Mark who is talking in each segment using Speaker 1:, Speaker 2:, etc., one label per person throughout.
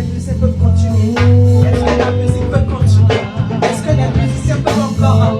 Speaker 1: musique peut continuer? Est-ce que la musique peut continuer? Est-ce que les musiciens peuvent encore?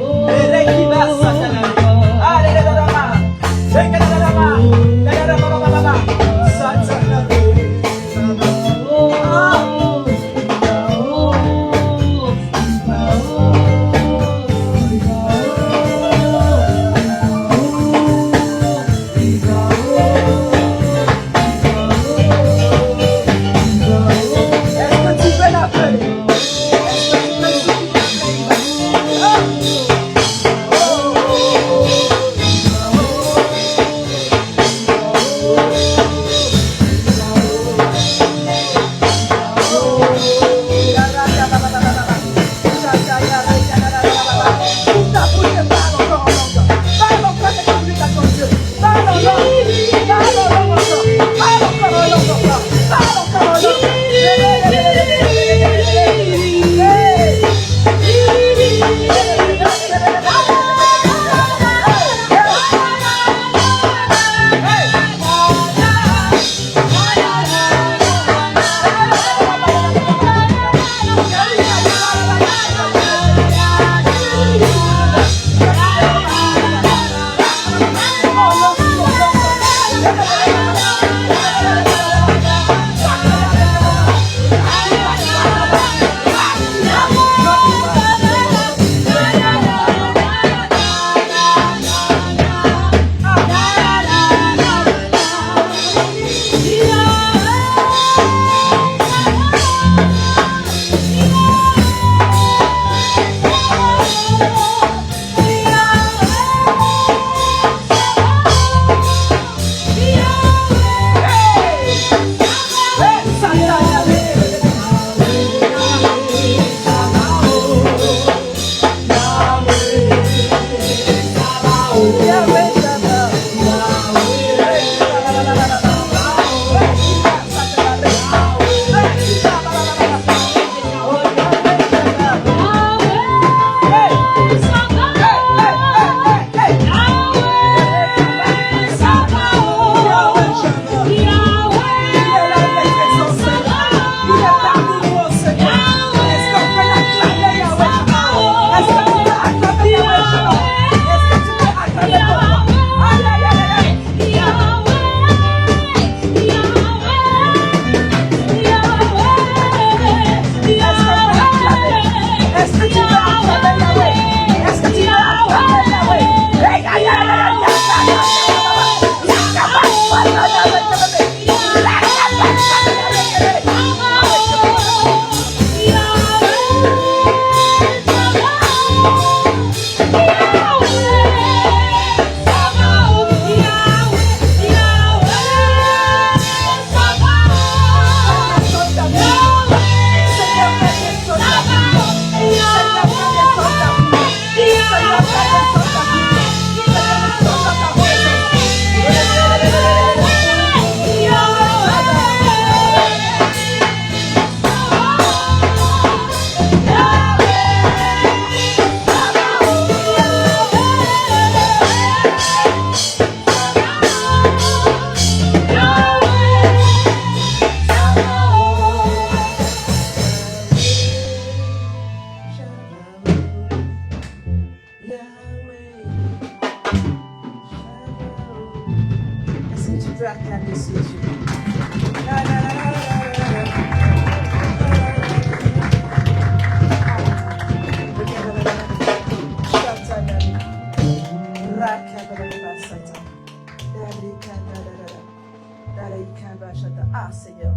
Speaker 1: Ah Seigneur,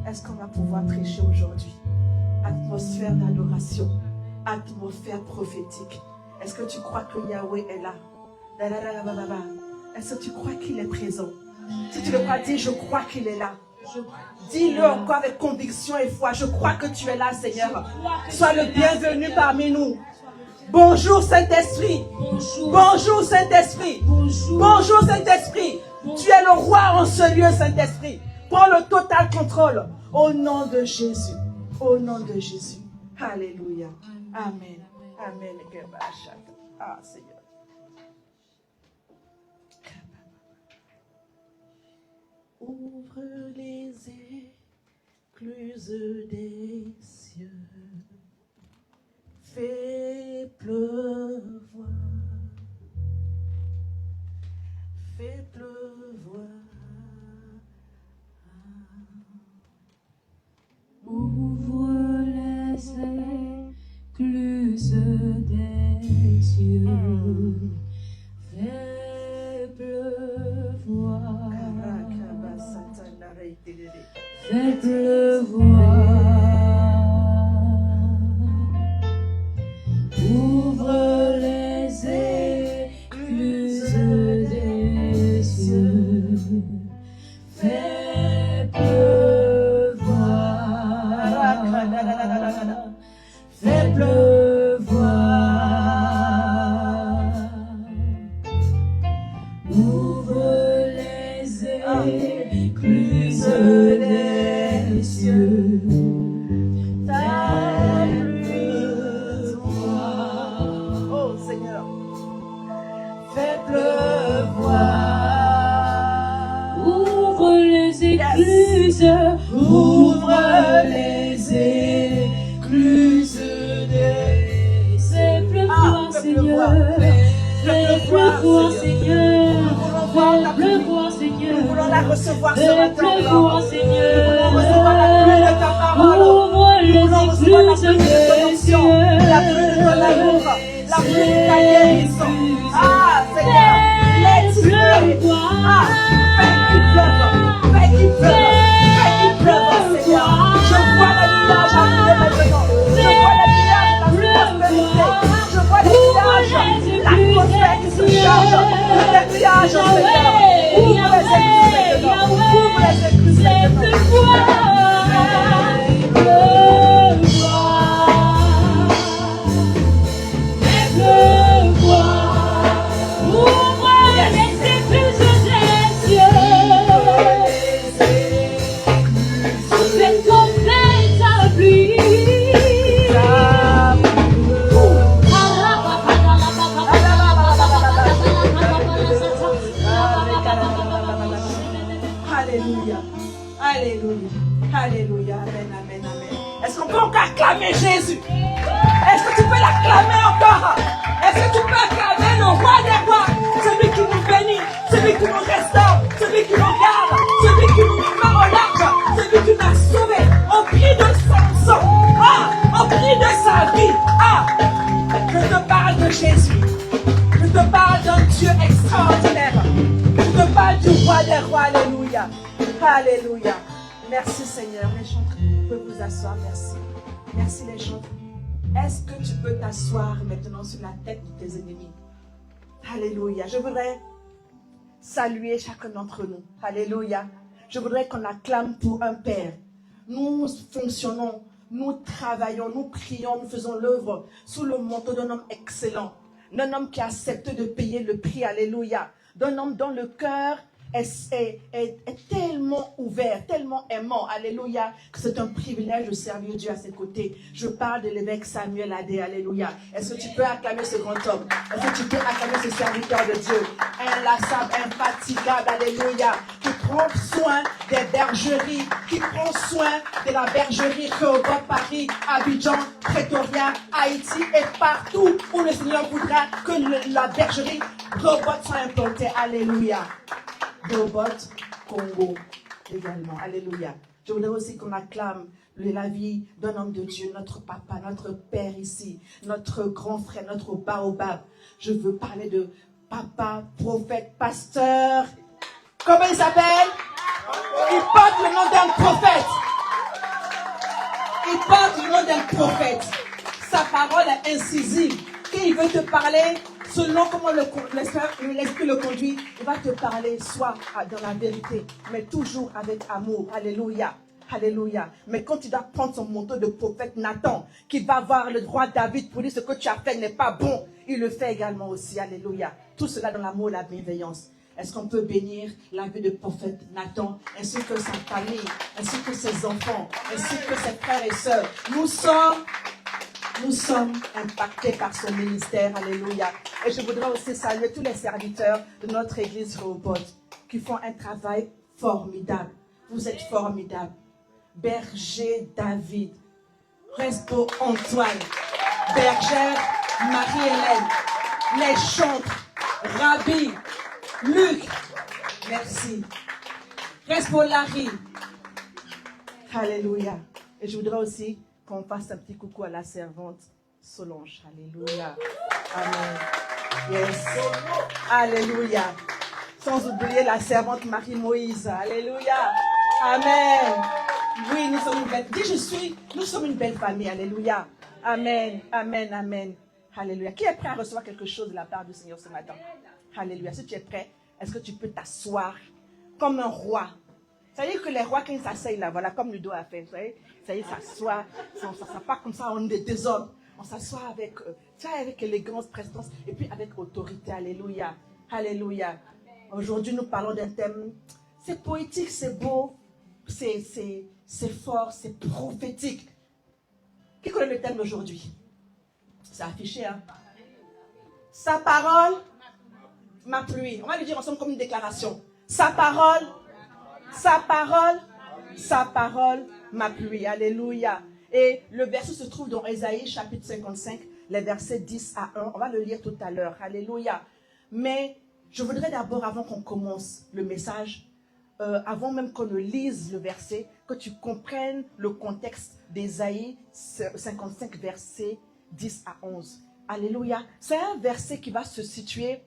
Speaker 1: est-ce qu'on va pouvoir prêcher aujourd'hui? Atmosphère d'adoration, atmosphère prophétique. Est-ce que tu crois que Yahweh est là? Est-ce que tu crois qu'il est présent? Si tu le crois, dis je crois qu'il est là. Dis-le encore avec conviction et foi. Je crois que tu es là, Seigneur. Sois le bienvenu parmi nous. Bonjour Saint-Esprit. Bonjour Saint-Esprit. Bonjour Saint-Esprit. Tu es le roi en ce lieu, Saint-Esprit. Prends le total contrôle. Au nom de Jésus. Au nom de Jésus. Alléluia. Amen. Amen. Ah, Seigneur. Ouvre les écluse des cieux, fais pleuvoir, fais pleuvoir.
Speaker 2: Ouvre les écluses des cieux, fais pleuvoir, fais pleuvoir. Ouvre les écluses des cieux, fais pleuvoir, fais pleuvoir. Ouvre les écluses des cieux, fais pleuvoir.
Speaker 1: Oh Seigneur,
Speaker 2: Fais pleuvoir. Ouvre les écluses, ouvre les écluses des cieux. Fais pleuvoir, Seigneur. Fais pleuvoir, Seigneur. Fais pleuvoir, Seigneur.
Speaker 1: nous voulons la recevoir ce
Speaker 2: Fais
Speaker 1: matin.
Speaker 2: pleuvoir, Seigneur.
Speaker 1: Nous voulons recevoir la pluie de ta parole.
Speaker 2: Ouvre
Speaker 1: Nous voulons
Speaker 2: les
Speaker 1: recevoir la pluie de ton
Speaker 2: écluses
Speaker 1: onction,
Speaker 2: des
Speaker 1: la pluie de ton amour, la pluie de ta guérison. Ah Seigneur, let it rain. Ah, fais qu'il pleuve, fais qu'il pleuve, fais qu'il pleuve, Seigneur. Je vois les nuages arriver maintenant. Je vois les nuages, la prospérité. Je vois les nuages, l'atmosphère qui se charge. Les nuages, Seigneur. Ouvre les écluses maintenant. Ouvre les écluses maintenant. Alléluia. Alléluia. Alléluia. Amen, amen, amen. Est-ce qu'on peut encore acclamer Jésus? Est-ce que tu peux l'acclamer encore? Est-ce que tu peux acclamer le roi des rois? Celui qui nous bénit, celui qui nous restaure, celui qui nous garde, celui qui nous met au large, celui qui nous a sauvés au prix de son sang. Ah, au prix de sa vie. Ah, je te parle de Jésus. Je te parle d'un Dieu extraordinaire. Je te parle du roi des rois. Alléluia. Alléluia. Merci Seigneur. Les chantres, vous pouvez vous asseoir. Merci. Merci les chantres. Est-ce que tu peux t'asseoir maintenant sur la tête de tes ennemis? Alléluia. Je voudrais saluer chacun d'entre nous. Alléluia. Je voudrais qu'on acclame pour un Père. Nous fonctionnons, nous travaillons, nous prions, nous faisons l'œuvre sous le manteau d'un homme excellent. D'un homme qui a accepté de payer le prix. Alléluia. D'un homme dont le cœur est tellement ouvert, tellement aimant, alléluia, que c'est un privilège de servir Dieu à ses côtés. Je parle de l'évêque Samuel Adé, alléluia. Est-ce que tu peux acclamer ce grand homme? Est-ce que tu peux acclamer ce serviteur de Dieu? Inlassable, infatigable, alléluia, qui prend soin des bergeries, qui prend soin de la bergerie Rehoboth, Paris, Abidjan, Pretoria, Haïti et partout où le Seigneur voudra que la bergerie Rehoboth soit implantée, alléluia. Rehoboth, Congo également. Alléluia. Je voudrais aussi qu'on acclame la vie d'un homme de Dieu, notre papa, notre père ici, notre grand frère, notre baobab. Je veux parler de papa, prophète, pasteur. Comment il s'appelle? Il porte le nom d'un prophète. Il porte le nom d'un prophète. Sa parole est incisive. Quand il veut te parler, selon comment l'esprit le conduit, il va te parler soit dans la vérité, mais toujours avec amour. Alléluia. Alléluia. Mais quand tu dois prendre son manteau de prophète Nathan, qui va voir le roi David pour dire ce que tu as fait n'est pas bon, il le fait également aussi. Alléluia. Tout cela dans l'amour et la bienveillance. Est-ce qu'on peut bénir la vie de prophète Nathan, ainsi que sa famille, ainsi que ses enfants, ainsi que ses frères et sœurs? Nous sommes impactés par son ministère, alléluia. Et je voudrais aussi saluer tous les serviteurs de notre église Rehoboth qui font un travail formidable. Vous êtes formidables. Berger David, Resto Antoine, Bergère Marie-Hélène, les chantres, Rabbi, Luc, merci. Respo Larry, alléluia. Et je voudrais aussi qu'on fasse un petit coucou à la servante Solange, alléluia. Amen. Yes. Alléluia. Sans oublier la servante Marie-Moïse, alléluia. Amen. Oui, nous sommes une belle, nous sommes une belle famille, alléluia. Amen, amen, amen. Alléluia. Qui est prêt à recevoir quelque chose de la part du Seigneur ce matin? Alléluia. Si tu es prêt, est-ce que tu peux t'asseoir comme un roi? Ça veut dire que les rois, quand ils s'asseyent là, voilà, comme Ludo a fait, vous savez, ça y est, s'assoit, on ne s'assoit pas comme ça, on est désordre. On s'assoit avec élégance, prestance, et puis avec autorité. Alléluia. Alléluia. Aujourd'hui, nous parlons d'un thème, c'est poétique, c'est beau, c'est fort, c'est prophétique. Qui connaît le thème d'aujourd'hui? C'est affiché, hein? Sa parole, ma pluie. On va lui dire ensemble comme une déclaration. Sa parole, ma pluie. Alléluia. Et le verset se trouve dans Ésaïe chapitre 55, les versets 10 à 1. On va le lire tout à l'heure. Alléluia. Mais je voudrais d'abord, avant qu'on commence le message, avant même qu'on ne lise le verset, que tu comprennes le contexte d'Ésaïe 55, versets 10 à 11. Alléluia. C'est un verset qui va se situer,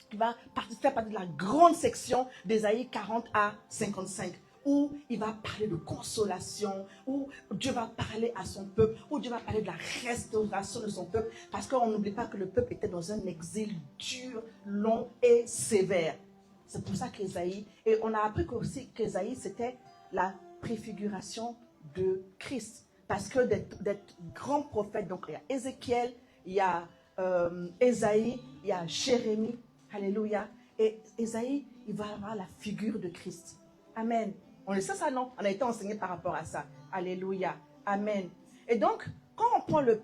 Speaker 1: qui va faire partie de la grande section d'Ésaïe 40 à 55, où il va parler de consolation, où Dieu va parler à son peuple, où Dieu va parler de la restauration de son peuple, parce qu'on n'oublie pas que le peuple était dans un exil dur, long et sévère. C'est pour ça qu'Ésaïe, et on a appris aussi qu'Ésaïe, c'était la préfiguration de Christ. Parce que d'être grands prophètes, donc il y a Ézéchiel, il y a Ésaïe, il y a Jérémie, alléluia. Et Ésaïe, il va avoir la figure de Christ. Amen. On le sait ça, non? On a été enseigné par rapport à ça. Alléluia. Amen. Et donc, quand on prend le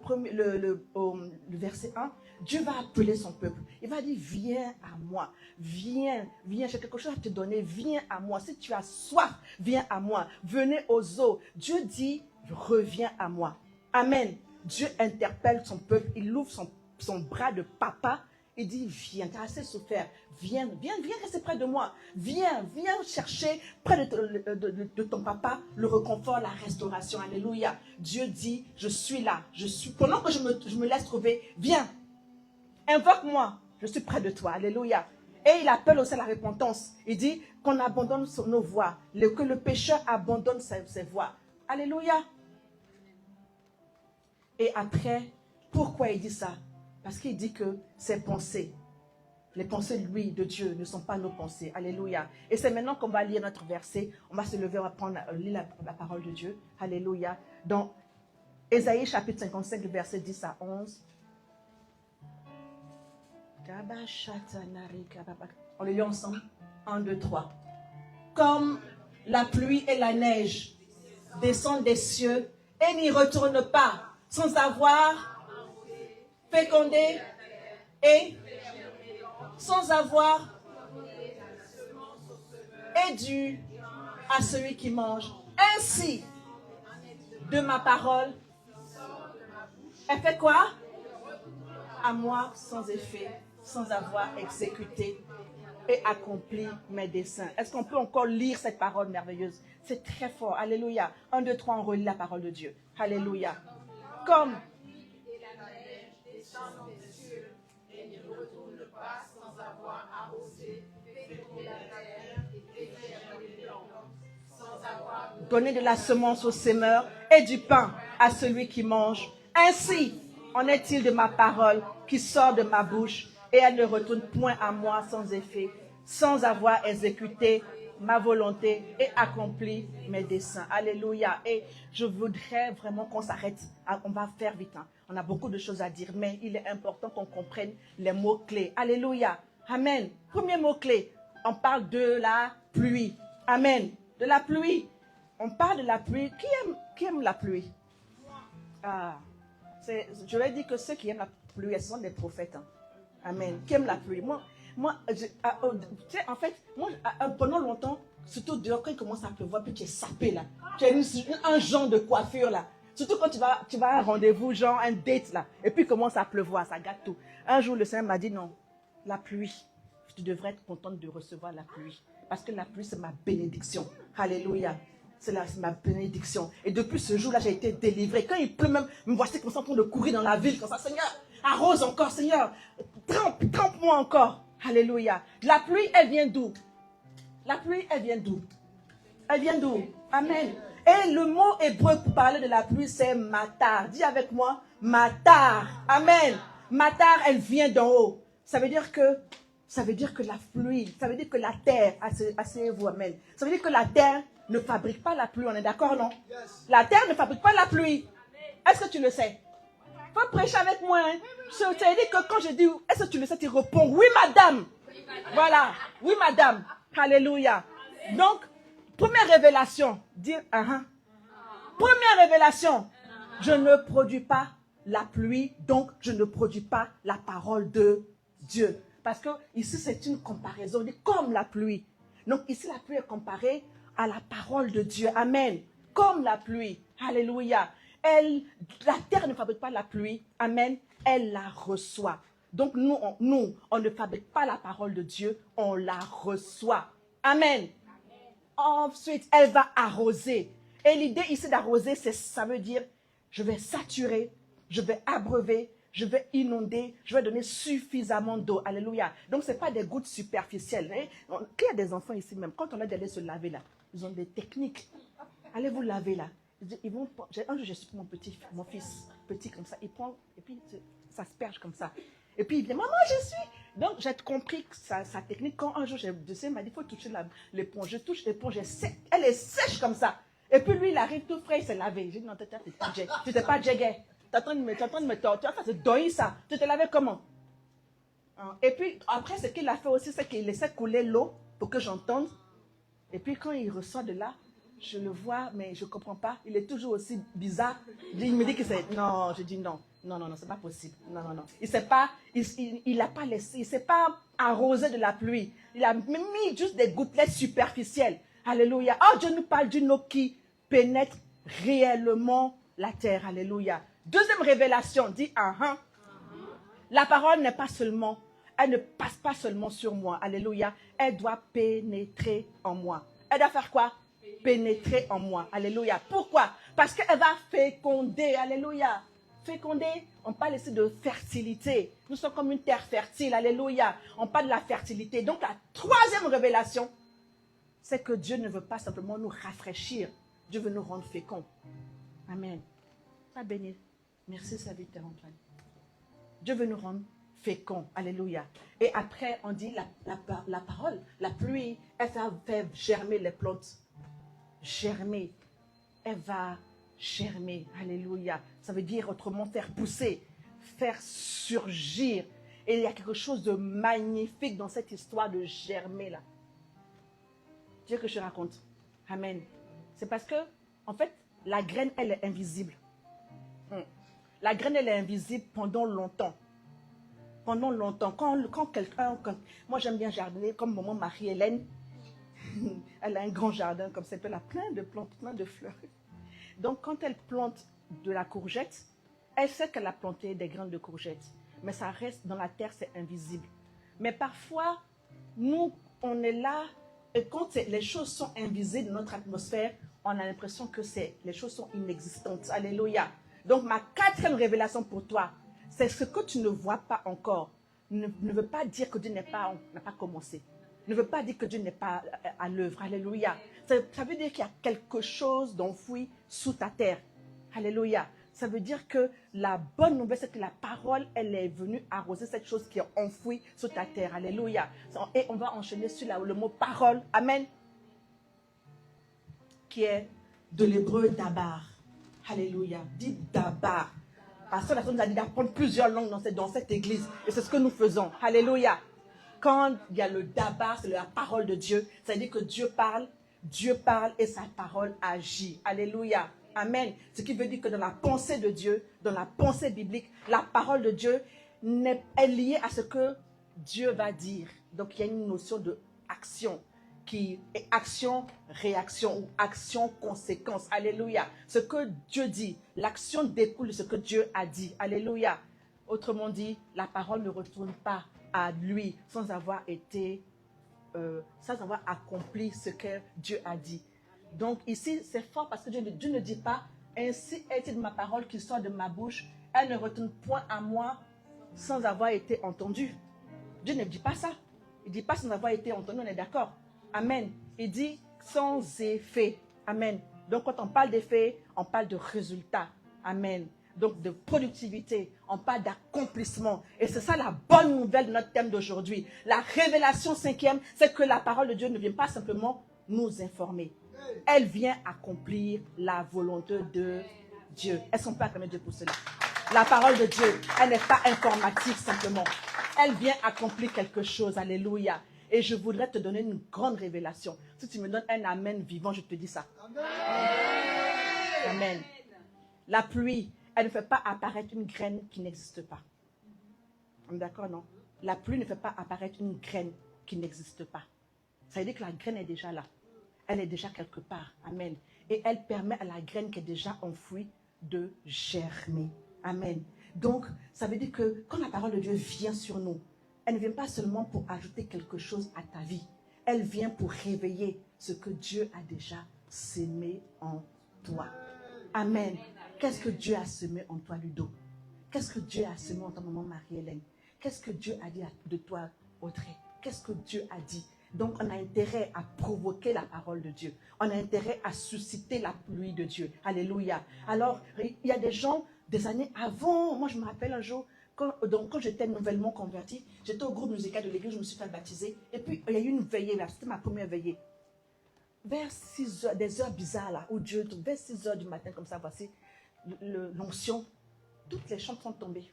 Speaker 1: verset 1, Dieu va appeler son peuple. Il va dire, viens à moi. Viens, viens, j'ai quelque chose à te donner. Viens à moi. Si tu as soif, viens à moi. Venez aux eaux. Dieu dit, reviens à moi. Amen. Dieu interpelle son peuple. Il ouvre son bras de papa. Il dit, viens, tu as assez souffert. Viens, viens, viens rester près de moi. Viens, viens chercher près de ton papa le réconfort, la restauration. Alléluia. Dieu dit, je suis là. Pendant que je me laisse trouver, viens. Invoque-moi. Je suis près de toi. Alléluia. Et il appelle aussi à la repentance. Il dit qu'on abandonne nos voies. Que le pécheur abandonne ses voies. Alléluia. Et après, pourquoi il dit ça? Parce qu'il dit que ses pensées, les pensées, lui, de Dieu, ne sont pas nos pensées. Alléluia. Et c'est maintenant qu'on va lire notre verset. On va se lever, on va lire la parole de Dieu. Alléluia. Dans Ésaïe chapitre 55, verset 10 à 11. On le lit ensemble. 1, 2, 3. Comme la pluie et la neige descendent des cieux et n'y retournent pas sans avoir fécondé et sans avoir est dû à celui qui mange. Ainsi, de ma parole, elle fait quoi? À moi sans effet, sans avoir exécuté et accompli mes desseins. Est-ce qu'on peut encore lire cette parole merveilleuse? C'est très fort. Alléluia. 1, 2, 3, on relit la parole de Dieu. Alléluia. Comme donner de la semence au semeur et du pain à celui qui mange. Ainsi en est-il de ma parole qui sort de ma bouche et elle ne retourne point à moi sans effet, sans avoir exécuté ma volonté et accompli mes desseins. Alléluia. Et je voudrais vraiment qu'on s'arrête. On va faire vite. Hein. On a beaucoup de choses à dire, mais il est important qu'on comprenne les mots-clés. Alléluia. Amen. Premier mot-clé, on parle de la pluie. Amen. De la pluie. On parle de la pluie. Qui aime la pluie? Je vais dire que ceux qui aiment la pluie, ce sont des prophètes. Hein. Amen. Qui aiment la pluie? En fait, pendant longtemps, Surtout dehors, quand il commence à pleuvoir, puis tu es sapé là. Tu as un genre de coiffure là. Surtout quand tu vas à un rendez-vous, genre un date là. Et puis il commence à pleuvoir, ça gâte tout. Un jour, le Seigneur m'a dit non, la pluie, tu devrais être contente de recevoir la pluie. Parce que la pluie, c'est ma bénédiction. Alléluia. C'est ma bénédiction. Et depuis ce jour-là, j'ai été délivrée. Quand il pleut, même, me voici comme ça en train de courir dans la ville, comme ça, Seigneur, arrose encore, Seigneur. Trempe-moi encore. Alléluia. La pluie, elle vient d'où? La pluie, elle vient d'où? Elle vient d'où? Amen. Et le mot hébreu pour parler de la pluie, c'est matar. Dis avec moi, matar. Amen. Matar, elle vient d'en haut. Ça veut dire que la pluie, ça veut dire que la terre, asseyez-vous, amen. Ça veut dire que la terre ne fabrique pas la pluie, on est d'accord, non? Yes. La terre ne fabrique pas la pluie. Est-ce que tu le sais? Faut prêcher avec moi. Hein? Je t'ai dit que quand je dis, est-ce que tu le sais, tu réponds, oui, madame. Voilà, oui, madame. Alléluia. Donc, première révélation, dire, Première révélation, je ne produis pas la pluie, donc je ne produis pas la parole de Dieu. Parce que ici, c'est une comparaison, on dit comme la pluie. Donc ici, la pluie est comparée à la parole de Dieu. Amen. Comme la pluie. Alléluia. La terre ne fabrique pas la pluie. Amen. Elle la reçoit. Donc nous, on ne fabrique pas la parole de Dieu, on la reçoit. Amen. Ensuite, elle va arroser. Et l'idée ici d'arroser, ça veut dire, je vais saturer, je vais abreuver, je vais inonder, je vais donner suffisamment d'eau. Alléluia. Donc, ce n'est pas des gouttes superficielles. Hein? Il y a des enfants ici même, quand on a d'aller se laver là, ils ont des techniques. Allez vous laver là. Un jour, je suis mon fils, petit comme ça, il prend, et puis ça se perche comme ça. Et puis il dit, maman, je suis. Donc, j'ai compris que sa technique, quand un jour, je m'a dit, il faut toucher l'éponge. Je touche l'éponge, elle est sèche comme ça. Et puis lui, il arrive tout frais, il s'est lavé. J'ai dit, non, tu t'es pas jégé. Tu es en train de me torturer. Tu as fait doyer ça. Tu t'es lavé comment? Et puis, après, ce qu'il a fait aussi, c'est qu'il laissait couler l'eau pour que j'entende. Et puis, quand il ressort de là, je le vois, mais je ne comprends pas. Il est toujours aussi bizarre. Il me dit que c'est... Non, je dis non. Non, c'est pas possible. Non. Il n'a pas laissé, il ne s'est pas arrosé de la pluie. Il a mis juste des gouttelettes superficielles. Alléluia. Oh, Dieu nous parle d'une eau qui pénètre réellement la terre. Alléluia. Deuxième révélation, dit, La parole n'est pas seulement, elle ne passe pas seulement sur moi. Alléluia. Elle doit pénétrer en moi. Elle doit faire quoi? Pénétrer en moi. Alléluia. Pourquoi? Parce qu'elle va féconder. Alléluia. Féconder, on parle ici de fertilité. Nous sommes comme une terre fertile. Alléluia. On parle de la fertilité. Donc la troisième révélation, c'est que Dieu ne veut pas simplement nous rafraîchir. Dieu veut nous rendre féconds. Amen. Pas béni. Merci, serviteur Antoine. Dieu veut nous rendre féconds. Alléluia. Et après, on dit la parole, la pluie, elle fait germer les plantes. Germer. Elle va germer. Alléluia. Ça veut dire autrement faire pousser, faire surgir. Et il y a quelque chose de magnifique dans cette histoire de germer là. Dieu que je raconte. Amen. C'est parce que, en fait, la graine, elle est invisible. La graine, elle est invisible pendant longtemps. Pendant longtemps. Quand quelqu'un... Moi, j'aime bien jardiner, comme maman Marie-Hélène. Elle a un grand jardin, comme ça, elle a plein de plantes, plein de fleurs. Donc, quand elle plante de la courgette, elle sait qu'elle a planté des graines de courgette. Mais ça reste dans la terre, c'est invisible. Mais parfois, nous, on est là... Et quand les choses sont invisibles dans notre atmosphère, on a l'impression que les choses sont inexistantes. Alléluia. Donc, ma quatrième révélation pour toi, c'est ce que tu ne vois pas encore. Ne veut pas dire que Dieu n'a pas commencé. Ne veut pas dire que Dieu n'est pas à l'œuvre. Alléluia. Ça veut dire qu'il y a quelque chose d'enfoui sous ta terre. Alléluia. Ça veut dire que la bonne nouvelle, c'est que la parole, elle est venue arroser cette chose qui est enfouie sous ta terre. Alléluia. Et on va enchaîner sur le mot parole. Amen. Qui est de l'hébreu dabar. Alléluia. Dis dabar. Parce que la personne nous a dit d'apprendre plusieurs langues dans cette église. Et c'est ce que nous faisons. Alléluia. Quand il y a le dabar, c'est la parole de Dieu. Ça veut dire que Dieu parle et sa parole agit. Alléluia. Amen. Ce qui veut dire que dans la pensée de Dieu, dans la pensée biblique, la parole de Dieu est liée à ce que Dieu va dire. Donc il y a une notion d'action. qui est action, réaction ou action, conséquence. Alléluia. Ce que Dieu dit, l'action découle de ce que Dieu a dit. Alléluia. Autrement dit, la parole ne retourne pas à lui sans avoir accompli ce que Dieu a dit. Donc ici, c'est fort parce que Dieu ne dit pas, ainsi est-il de ma parole qui sort de ma bouche, elle ne retourne point à moi sans avoir été entendue. Dieu ne dit pas ça. Il ne dit pas sans avoir été entendu, on est d'accord. Amen. Il dit sans effet. Amen. Donc quand on parle d'effet, on parle de résultat. Amen. Donc de productivité, on parle d'accomplissement. Et c'est ça la bonne nouvelle de notre thème d'aujourd'hui. La révélation cinquième, c'est que la parole de Dieu ne vient pas simplement nous informer. Elle vient accomplir la volonté de Dieu. Est-ce qu'on peut acclamer Dieu pour cela? La parole de Dieu, elle n'est pas informative simplement. Elle vient accomplir quelque chose. Alléluia. Et je voudrais te donner une grande révélation. Si tu me donnes un amen vivant, je te dis ça. Amen. La pluie, elle ne fait pas apparaître une graine qui n'existe pas. D'accord, non? La pluie ne fait pas apparaître une graine qui n'existe pas. Ça veut dire que la graine est déjà là. Elle est déjà quelque part. Amen. Et elle permet à la graine qui est déjà enfouie de germer. Amen. Donc, ça veut dire que quand la parole de Dieu vient sur nous, elle ne vient pas seulement pour ajouter quelque chose à ta vie. Elle vient pour réveiller ce que Dieu a déjà sémé en toi. Amen. Qu'est-ce que Dieu a semé en toi, Ludo? Qu'est-ce que Dieu a semé en toi, maman Marie-Hélène? Qu'est-ce que Dieu a dit de toi, Audrey? Qu'est-ce que Dieu a dit? Donc, on a intérêt à provoquer la parole de Dieu. On a intérêt à susciter la pluie de Dieu. Alléluia. Alors, il y a des gens, des années avant, moi je me rappelle un jour, quand j'étais nouvellement convertie, j'étais au groupe musical de l'église, je me suis fait baptiser. Et puis, il y a eu une veillée, là, c'était ma première veillée. Vers 6 heures, des heures bizarres là, où Dieu, vers 6 heures du matin, comme ça, voici l'onction. Toutes les chants sont tombées.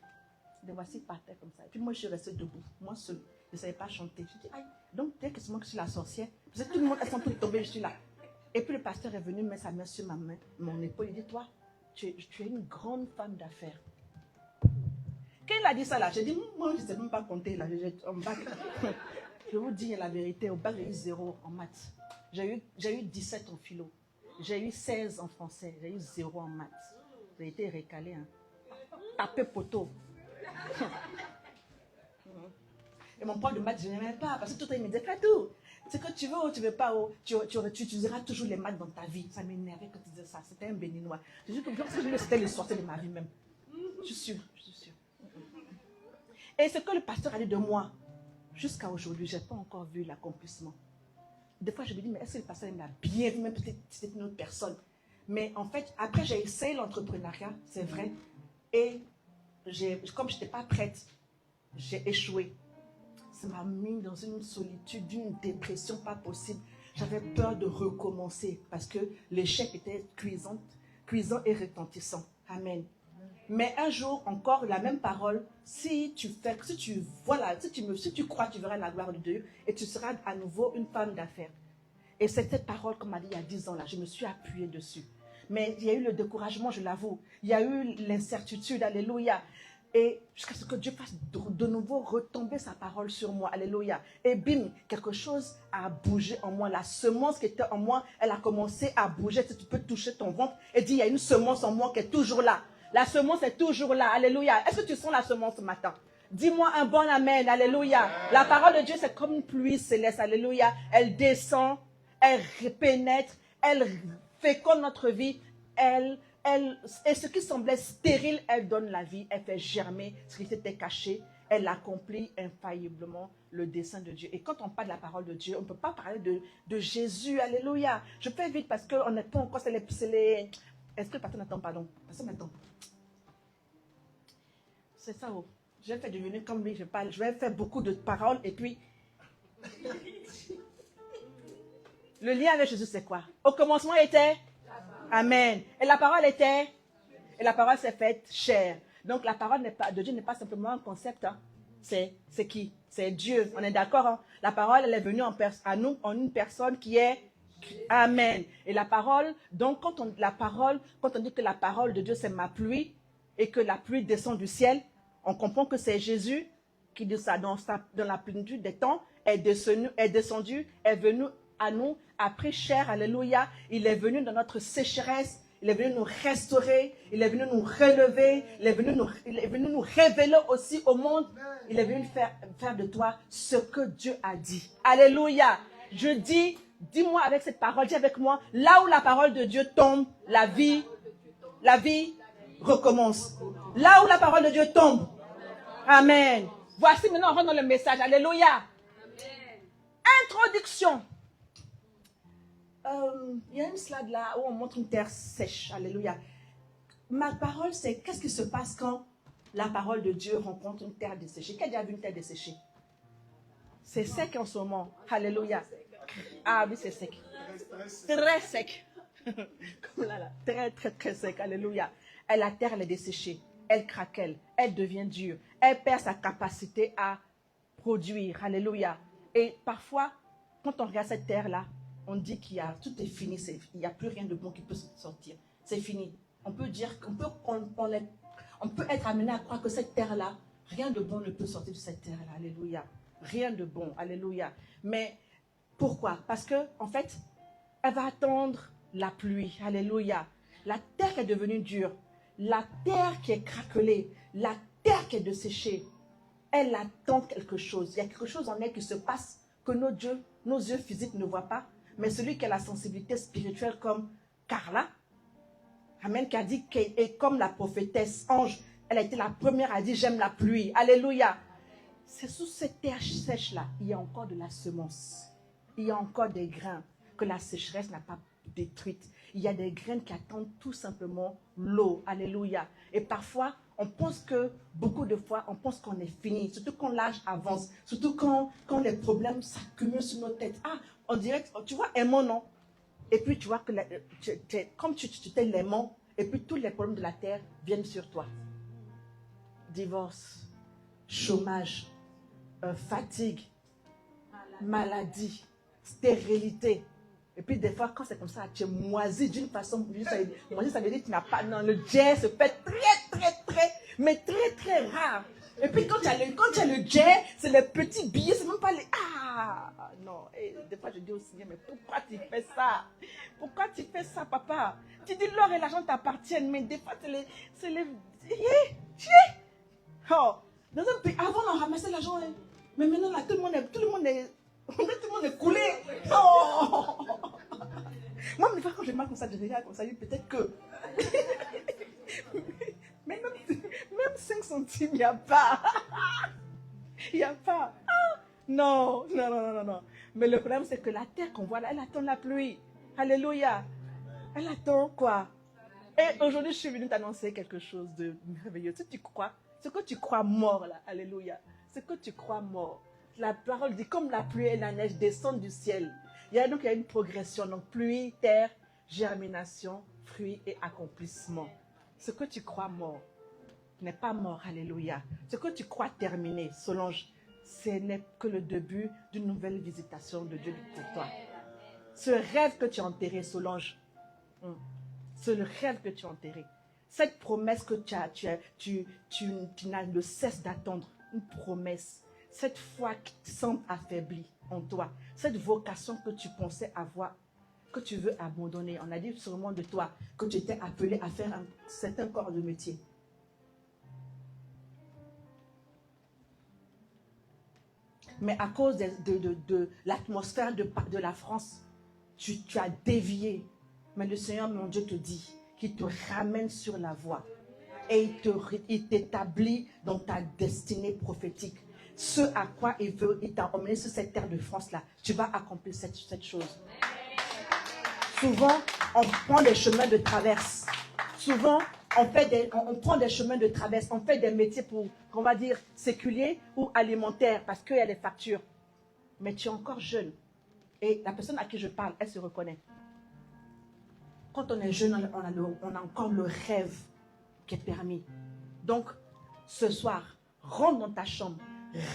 Speaker 1: Les voici par terre comme ça. Et puis moi, je suis restée debout, moi seule. Je ne savais pas chanter. Je dis, aïe, donc dès que c'est moi que je suis la sorcière, parce que tout le monde, elles sont toutes tombées, je suis là. Et puis le pasteur est venu mettre sa main sur ma main, mon épaule. Il dit, toi, tu es une grande femme d'affaires. Quand il a dit ça là, j'ai dit, moi, je ne sais même pas compter là. Je vous dis la vérité, au bac, j'ai eu 0 en maths. J'ai eu 17 en philo. J'ai eu 16 en français. J'ai eu 0 en maths. J'ai été récalé. Hein. Tapé poteau. Et mon prof de maths, je n'aimais pas. Parce que tout le temps, il me disait, Fatou, c'est que tu veux ou tu ne veux pas. Tu utiliseras toujours les maths dans ta vie. Ça m'énervait quand tu disais ça. C'était un béninois. Je dis que c'était le sorcier de ma vie même. Je suis sûre. Et ce que le pasteur a dit de moi, jusqu'à aujourd'hui, je n'ai pas encore vu l'accomplissement. Des fois, je me dis, mais est-ce que le pasteur m'a bien vu, même peut-être c'était une autre personne. Mais en fait, après, j'ai essayé l'entrepreneuriat, c'est vrai. Et comme je n'étais pas prête, j'ai échoué. Ça m'a mis dans une solitude, une dépression pas possible. J'avais peur de recommencer parce que l'échec était cuisant et retentissant. Amen. Mais un jour, encore, la même parole, si tu crois, tu verras la gloire de Dieu et tu seras à nouveau une femme d'affaires. Et c'est cette parole qu'on m'a dit il y a 10 ans là, je me suis appuyée dessus. Mais il y a eu le découragement, je l'avoue. Il y a eu l'incertitude, alléluia. Et jusqu'à ce que Dieu fasse de nouveau retomber sa parole sur moi, alléluia. Et bim, quelque chose a bougé en moi. La semence qui était en moi, elle a commencé à bouger. Tu peux toucher ton ventre et dire, il y a une semence en moi qui est toujours là. La semence est toujours là, alléluia. Est-ce que tu sens la semence ce matin? Dis-moi un bon amen, alléluia. La parole de Dieu, c'est comme une pluie céleste, alléluia. Elle descend, elle pénètre, elle féconde notre vie, et ce qui semblait stérile, elle donne la vie, elle fait germer ce qui s'était caché, elle accomplit infailliblement le dessein de Dieu. Et quand on parle de la parole de Dieu, on ne peut pas parler de Jésus, alléluia. Je fais vite parce qu'on n'est pas encore, est-ce que le pasteur m'attend, pardon? Le pasteur m'attend. C'est ça, oh. Je vais faire devenir comme lui, je vais faire beaucoup de paroles et puis... Le lien avec Jésus, c'est quoi? Au commencement était... Amen. Et la parole était... Et la parole s'est faite chair. Donc la parole de Dieu n'est pas simplement un concept. Hein. C'est qui? C'est Dieu. On est d'accord? Hein? La parole, elle est venue à nous en une personne qui est... Amen. Et la parole, donc quand on dit que la parole de Dieu, c'est ma pluie, et que la pluie descend du ciel, on comprend que c'est Jésus qui dit ça dans la plénitude des temps, est descendu, est venu à nous, a pris chair, alléluia. Il est venu dans notre sécheresse. Il est venu nous restaurer, il est venu nous relever, il est venu nous révéler aussi au monde. Il est venu faire de toi ce que Dieu a dit. Alléluia. Je dis, dis-moi avec cette parole, dis avec moi, là où la parole de Dieu tombe, la vie recommence. Là où la parole de Dieu tombe. Amen. Voici maintenant, on rentre dans le message. Alléluia. Introduction. Il y a une slide là où on montre une terre sèche. Alléluia. Ma parole, c'est qu'est-ce qui se passe quand la parole de Dieu rencontre une terre desséchée. Qui a déjà vu une terre desséchée? C'est sec en ce moment. Alléluia. Ah oui, c'est sec. Très sec. Comme là. Très, très, très sec. Alléluia. Et la terre, elle est desséchée. Elle craquelle. Elle devient dure. Elle perd sa capacité à produire. Alléluia. Et parfois, quand on regarde cette terre-là, on dit tout est fini, il n'y a plus rien de bon qui peut sortir. C'est fini. On peut dire on peut être amené à croire que cette terre-là, rien de bon ne peut sortir de cette terre-là. Alléluia. Rien de bon. Alléluia. Mais pourquoi? Parce que, en fait, elle va attendre la pluie. Alléluia. La terre qui est devenue dure, la terre qui est craquelée, la terre qui est desséchée, elle attend quelque chose. Il y a quelque chose en elle qui se passe que nos yeux physiques ne voient pas. Mais celui qui a la sensibilité spirituelle comme Carla, amen, qui a dit qu'elle est comme la prophétesse Ange, elle a été la première à dire j'aime la pluie. Alléluia. C'est sous cette terre sèche-là, il y a encore de la semence. Il y a encore des grains que la sécheresse n'a pas détruites. Il y a des graines qui attendent tout simplement l'eau. Alléluia. Et parfois, on pense que, beaucoup de fois, on pense qu'on est fini. Surtout quand l'âge avance. Surtout quand les problèmes s'accumulent sur nos têtes. Ah, on dirait, tu vois, aimant, non? Et puis tu vois que comme tu t'es l'aimant, et puis tous les problèmes de la terre viennent sur toi. Divorce, chômage, fatigue, maladie, stérilité. Et puis des fois, quand c'est comme ça, tu es moisi d'une façon, moisi, ça veut dire que tu n'as pas, non, le jet se fait mais très rare. Et puis quand tu as le jet, c'est les petits billets, c'est même pas les, non. Et des fois je dis au Seigneur, mais pourquoi tu fais ça? Pourquoi tu fais ça, papa? Tu dis l'or et l'argent t'appartiennent, mais des fois c'est les, oh, dans un pays, avant on ramassait l'argent, hein. Mais maintenant là, tout le monde est coulé. Oh. Moi, des fois, quand je marche comme ça, je regarde comme ça, je dis peut-être que. Mais même 5 centimes, il n'y a pas. Il n'y a pas. Non. Mais le problème, c'est que la terre qu'on voit là, elle attend la pluie. Alléluia. Elle attend quoi? Et aujourd'hui, je suis venue t'annoncer quelque chose de merveilleux. Ce que tu crois mort là, alléluia. Ce que tu crois mort. La parole dit, comme la pluie et la neige descendent du ciel. Il y a une progression. Donc, pluie, terre, germination, fruit et accomplissement. Ce que tu crois mort n'est pas mort. Alléluia. Ce que tu crois terminé, Solange, ce n'est que le début d'une nouvelle visitation de Dieu pour toi. Ce rêve que tu as enterré, Solange, c'est le rêve que tu as enterré. Cette promesse que tu n'as de cesse d'attendre, une promesse. Cette foi qui semble affaiblie en toi, cette vocation que tu pensais avoir, que tu veux abandonner. On a dit sûrement de toi que tu étais appelé à faire un certain corps de métier. Mais à cause de l'atmosphère de la France, tu as dévié. Mais le Seigneur, mon Dieu, te dit qu'il te ramène sur la voie et il t'établit dans ta destinée prophétique. Ce à quoi il t'a emmené sur cette terre de France-là, tu vas accomplir cette chose. Souvent, on prend des chemins de traverse. Souvent, on prend des chemins de traverse. On fait des métiers pour, on va dire, séculiers ou alimentaires parce qu'il y a des factures. Mais tu es encore jeune. Et la personne à qui je parle, elle se reconnaît. Quand on est jeune, on a encore le rêve qui est permis. Donc, ce soir, rentre dans ta chambre.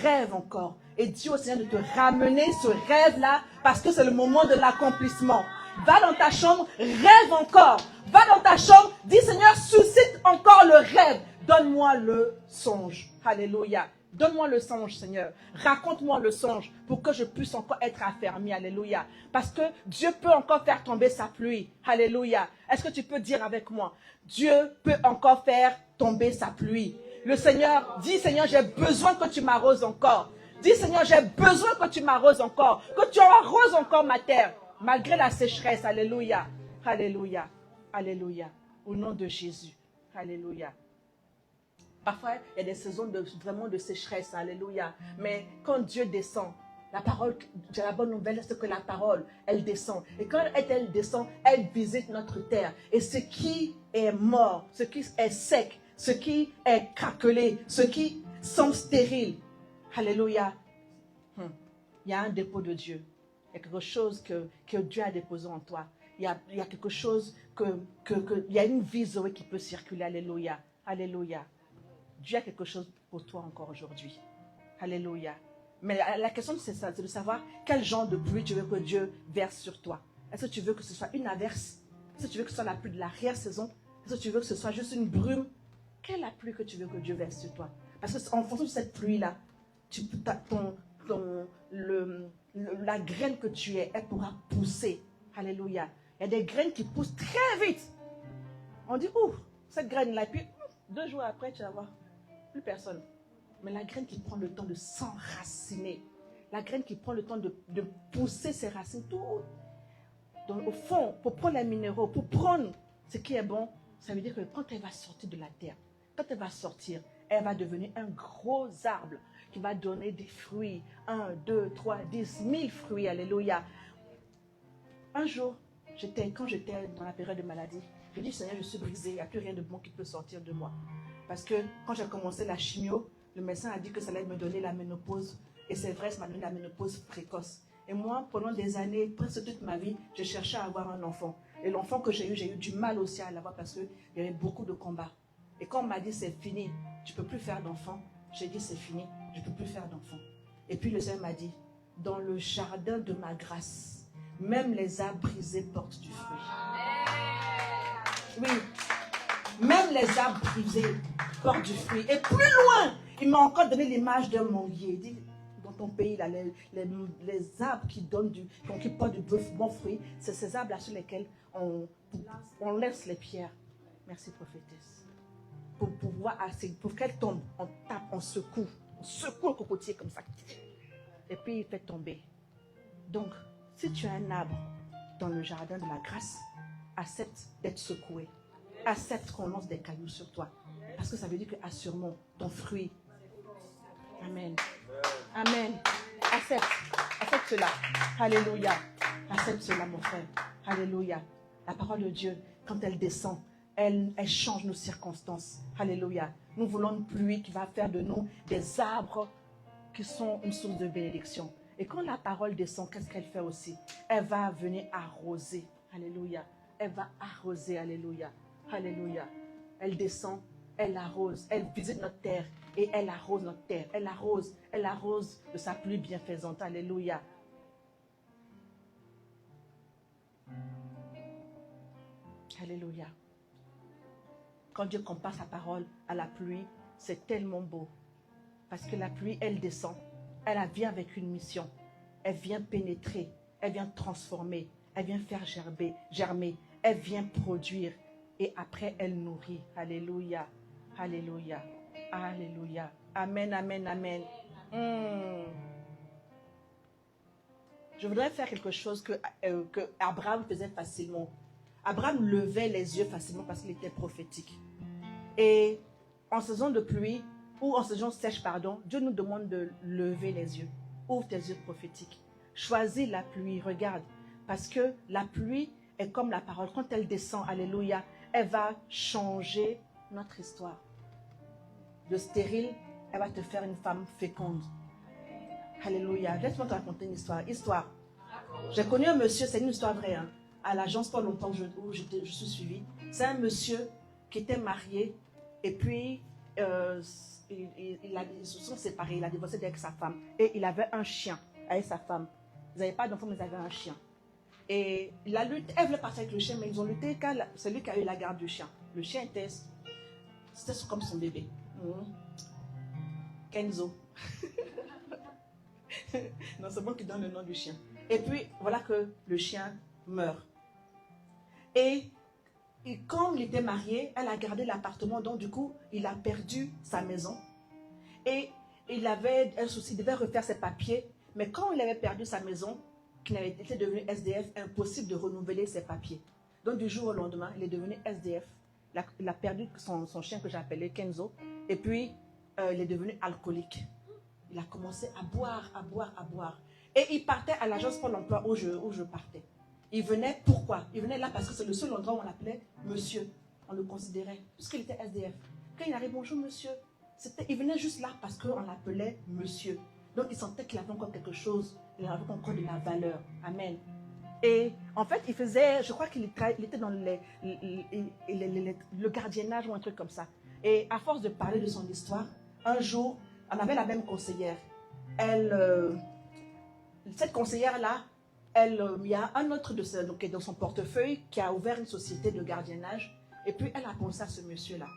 Speaker 1: Rêve encore et dis au Seigneur de te ramener ce rêve-là parce que c'est le moment de l'accomplissement. Va dans ta chambre, rêve encore. Va dans ta chambre, dis Seigneur, suscite encore le rêve. Donne-moi le songe. Alléluia. Donne-moi le songe, Seigneur. Raconte-moi le songe pour que je puisse encore être affermi. Alléluia. Parce que Dieu peut encore faire tomber sa pluie. Alléluia. Est-ce que tu peux dire avec moi? Dieu peut encore faire tomber sa pluie. Le Seigneur dit, Seigneur, j'ai besoin que tu m'arroses encore. Dis, Seigneur, j'ai besoin que tu m'arroses encore. Que tu arroses encore ma terre. Malgré la sécheresse. Alléluia. Alléluia. Alléluia. Au nom de Jésus. Alléluia. Parfois, il y a des saisons vraiment de sécheresse, alléluia. Mais quand Dieu descend, la parole, j'ai la bonne nouvelle, c'est que la parole, elle descend. Et quand elle descend, elle visite notre terre. Et ce qui est mort, ce qui est sec, ce qui est craquelé, ce qui semble stérile, alléluia. Il y a un dépôt de Dieu. Il y a quelque chose que Dieu a déposé en toi. Il y a quelque chose il y a une vie Zoé qui peut circuler, alléluia. Alléluia. Dieu a quelque chose pour toi encore aujourd'hui. Alléluia. Mais la question c'est ça, c'est de savoir quel genre de pluie tu veux que Dieu verse sur toi. Est-ce que tu veux que ce soit une averse? Est-ce que tu veux que ce soit la pluie de l'arrière-saison? Est-ce que tu veux que ce soit juste une brume? Quelle est la pluie que tu veux que Dieu verse sur toi? Parce qu'en fonction de cette pluie-là, la graine que tu es, elle pourra pousser. Alléluia. Il y a des graines qui poussent très vite. On dit, ouf, cette graine-là, puis 2 jours après, tu vas voir. Plus personne. Mais la graine qui prend le temps de s'enraciner, la graine qui prend le temps de pousser ses racines tout au fond, pour prendre les minéraux, pour prendre ce qui est bon, ça veut dire que quand elle va sortir de la terre, quand elle va sortir, elle va devenir un gros arbre qui va donner des fruits. 1, 2, 3, 10 000 fruits. Alléluia. Un jour, quand j'étais dans la période de maladie, je dis, Seigneur, je suis brisée, il n'y a plus rien de bon qui peut sortir de moi. Parce que quand j'ai commencé la chimio, le médecin a dit que ça allait me donner la ménopause. Et c'est vrai, ça m'a donné la ménopause précoce. Et moi, pendant des années, presque toute ma vie, je cherchais à avoir un enfant. Et l'enfant que j'ai eu du mal aussi à l'avoir parce qu'il y avait beaucoup de combats. Et quand on m'a dit, c'est fini, tu ne peux plus faire d'enfant, j'ai dit, c'est fini, je ne peux plus faire d'enfant. Et puis le Seigneur m'a dit, dans le jardin de ma grâce, même les arbres brisés portent du fruit. Oui. Même les arbres brisés portent du fruit. Et plus loin, il m'a encore donné l'image d'un manguier. Il dit, dans ton pays, là, les arbres qui portent du bon fruit, c'est ces arbres-là sur lesquels on laisse les pierres. Merci, prophétesse. Pour qu'elle tombe, on tape, on secoue le cocotier comme ça. Et puis il fait tomber. Donc, si tu as un arbre dans le jardin de la grâce, accepte d'être secoué. Accepte qu'on lance des cailloux sur toi. Parce que ça veut dire que assurément, ton fruit. Amen. Amen. Accepte cela. Alléluia. Accepte cela, mon frère. Alléluia. La parole de Dieu, quand elle descend, elle change nos circonstances. Alléluia. Nous voulons une pluie qui va faire de nous des arbres qui sont une source de bénédiction. Et quand la parole descend, qu'est-ce qu'elle fait aussi? Elle va venir arroser. Alléluia. Elle va arroser. Alléluia. Alléluia. Elle descend, elle arrose, elle visite notre terre et elle arrose notre terre. Elle arrose de sa pluie bienfaisante. Alléluia. Alléluia. Quand Dieu compare sa parole à la pluie, c'est tellement beau. Parce que la pluie, elle descend. Elle vient avec une mission. Elle vient pénétrer. Elle vient transformer. Elle vient faire germer. Elle vient produire. Et après, elle nourrit. Alléluia. Alléluia. Alléluia. Amen, amen, amen. Je voudrais faire quelque chose que Abraham faisait facilement. Abraham levait les yeux facilement parce qu'il était prophétique. Et en saison de pluie, ou en saison sèche, pardon, Dieu nous demande de lever les yeux. Ouvre tes yeux prophétiques. Choisis la pluie, regarde. Parce que la pluie est comme la parole. Quand elle descend, alléluia, elle va changer notre histoire. De stérile, elle va te faire une femme féconde. Alléluia. Laisse-moi te raconter une histoire. J'ai connu un monsieur, c'est une histoire vraie, hein, à l'agence pas longtemps où je suis suivie. C'est un monsieur qui était marié et puis ils se sont séparés. Il a divorcé avec sa femme et il avait un chien avec sa femme. Ils n'avaient pas d'enfant, mais ils avaient un chien. Et la lutte, elle voulait partir avec le chien, mais ils ont lutté car c'est lui qui a eu la garde du chien. Le chien c'était comme son bébé. Kenzo. Non, c'est moi qui donne le nom du chien. Et puis, voilà que le chien meurt. Et comme il était marié, elle a gardé l'appartement. Donc, du coup, il a perdu sa maison. Et il avait un souci, il devait refaire ses papiers. Mais quand il avait perdu sa maison, qu'il était devenu SDF, impossible de renouveler ses papiers. Donc, du jour au lendemain, il est devenu SDF. Il a perdu son chien que j'ai appelé Kenzo. Et puis, il est devenu alcoolique. Il a commencé à boire, à boire, à boire. Et il partait à l'agence pour l'emploi où je partais. Il venait, pourquoi? Il venait là parce que c'est le seul endroit où on l'appelait monsieur. On le considérait, puisqu'il était SDF. Quand il arrive, bonjour monsieur. Il venait juste là parce qu'on l'appelait monsieur. Donc il sentait qu'il avait encore quelque chose. Il avait encore de la valeur. Amen. Et en fait, il faisait, je crois qu'il était dans le gardiennage ou un truc comme ça. Et à force de parler de son histoire, un jour, on avait la même conseillère. Cette conseillère-là, il y a un autre qui est dans son portefeuille qui a ouvert une société de gardiennage. Et puis, elle a pensé à ce monsieur-là.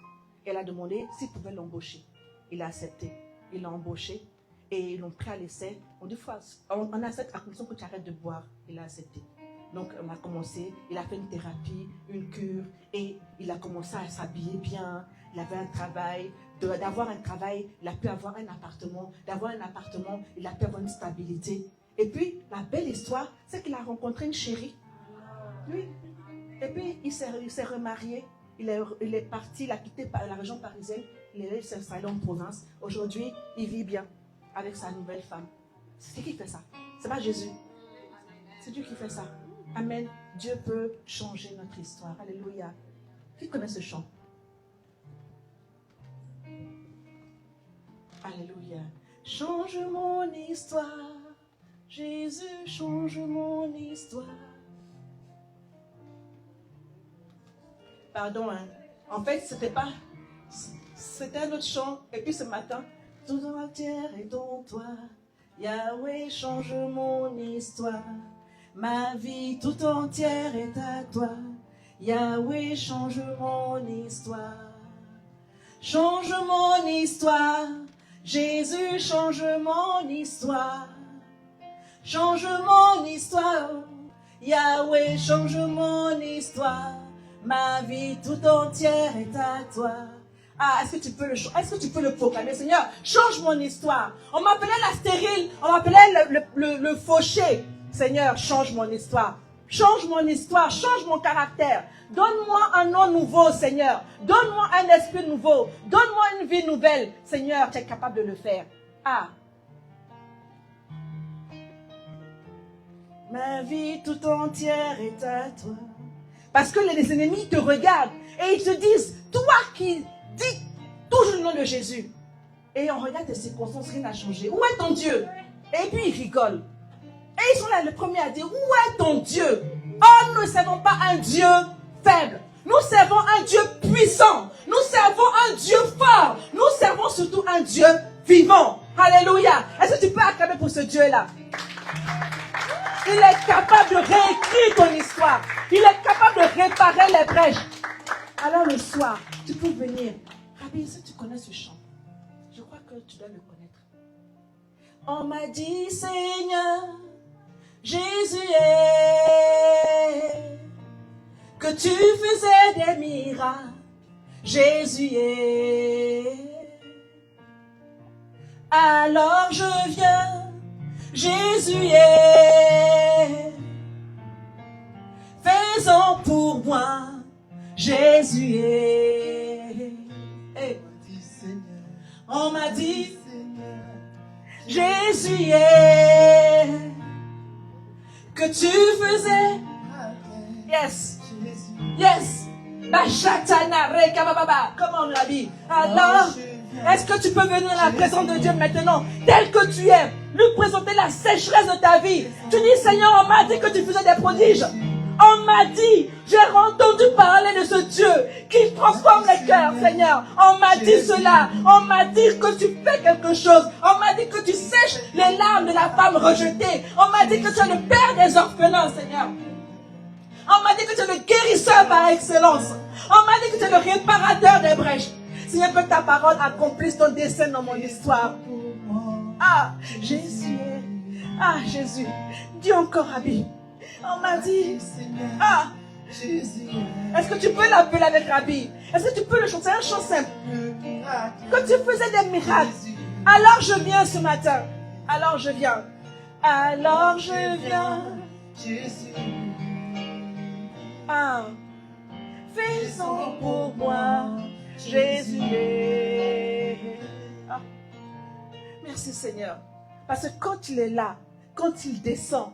Speaker 1: Elle a demandé s'il pouvait l'embaucher. Il a accepté. Il l'a embauché. Et ils l'ont pris à l'essai. On accepte à condition que tu arrêtes de boire. Il a accepté. Donc, on a commencé. Il a fait une thérapie, une cure. Et il a commencé à s'habiller bien. Il avait un travail. D'avoir un travail, il a pu avoir un appartement. D'avoir un appartement, il a pu avoir une stabilité. Et puis, la belle histoire, c'est qu'il a rencontré une chérie. Oui. Et puis, il s'est remarié. Il est parti, il a quitté la région parisienne. Il s'est installé en province. Aujourd'hui, il vit bien avec sa nouvelle femme. C'est qui fait ça? C'est pas Jésus. C'est Dieu qui fait ça. Amen. Dieu peut changer notre histoire. Alléluia. Qui connaît ce chant? Alléluia. Change mon histoire. Jésus, change mon histoire. Pardon, hein. En fait, c'était un autre chant. Et puis ce matin, tout entière est en toi. Yahweh, change mon histoire. Ma vie tout entière est à toi. Yahweh, change mon histoire. Change mon histoire. Jésus, change mon histoire. Change mon histoire. Yahweh, change mon histoire. Ma vie tout entière est à toi. Ah, est-ce que tu peux le proclamer, Seigneur? Change mon histoire. On m'appelait la stérile, on m'appelait le fauché. Seigneur, change mon histoire. Change mon histoire, change mon caractère. Donne-moi un nom nouveau, Seigneur. Donne-moi un esprit nouveau. Donne-moi une vie nouvelle. Seigneur, tu es capable de le faire. Ah. Ma vie tout entière est à toi. Parce que les ennemis te regardent et ils te disent, toi qui dis toujours le nom de Jésus. Et on regarde tes circonstances, rien n'a changé. Où est ton Dieu? Et puis ils rigolent. Et ils sont là les premiers à dire, où est ton Dieu? Oh, nous ne servons pas un Dieu faible. Nous servons un Dieu puissant. Nous servons un Dieu fort. Nous servons surtout un Dieu vivant. Alléluia. Est-ce que tu peux acclamer pour ce Dieu-là? Il est capable de réécrire ton histoire. Il est capable de réparer les brèches. Alors le soir, tu peux venir. Rabbi, si tu connais ce chant, je crois que tu dois le connaître. On m'a dit, Seigneur, Jésus est, que tu faisais des miracles. Jésus est. Alors je viens. Jésus est, faisons pour moi, Jésus est. Hey. On m'a dit, Jésus est, que tu faisais, yes, yes, Bachatana, Rekababa, comment on l'a dit. Alors, est-ce que tu peux venir à la présence de Dieu maintenant, tel que tu es? Lui présenter la sécheresse de ta vie. Tu dis, Seigneur, on m'a dit que tu faisais des prodiges. On m'a dit, j'ai entendu parler de ce Dieu qui transforme les cœurs, Seigneur. On m'a dit cela. On m'a dit que tu fais quelque chose. On m'a dit que tu sèches les larmes de la femme rejetée. On m'a dit que tu es le père des orphelins, Seigneur. On m'a dit que tu es le guérisseur par excellence. On m'a dit que tu es le réparateur des brèches. Seigneur, que ta parole accomplisse ton dessein dans mon histoire. Ah, Jésus. Ah, Jésus. Dis encore, Rabbi. On m'a dit. Ah, est-ce que tu peux l'appeler avec Rabbi? Est-ce que tu peux le chanter? C'est un chant simple. Quand tu faisais des miracles. Alors je viens ce matin. Alors je viens. Alors je viens. Jésus. Ah. Faisons pour moi, Jésus. Ah. Merci Seigneur. Parce que quand il est là, quand il descend,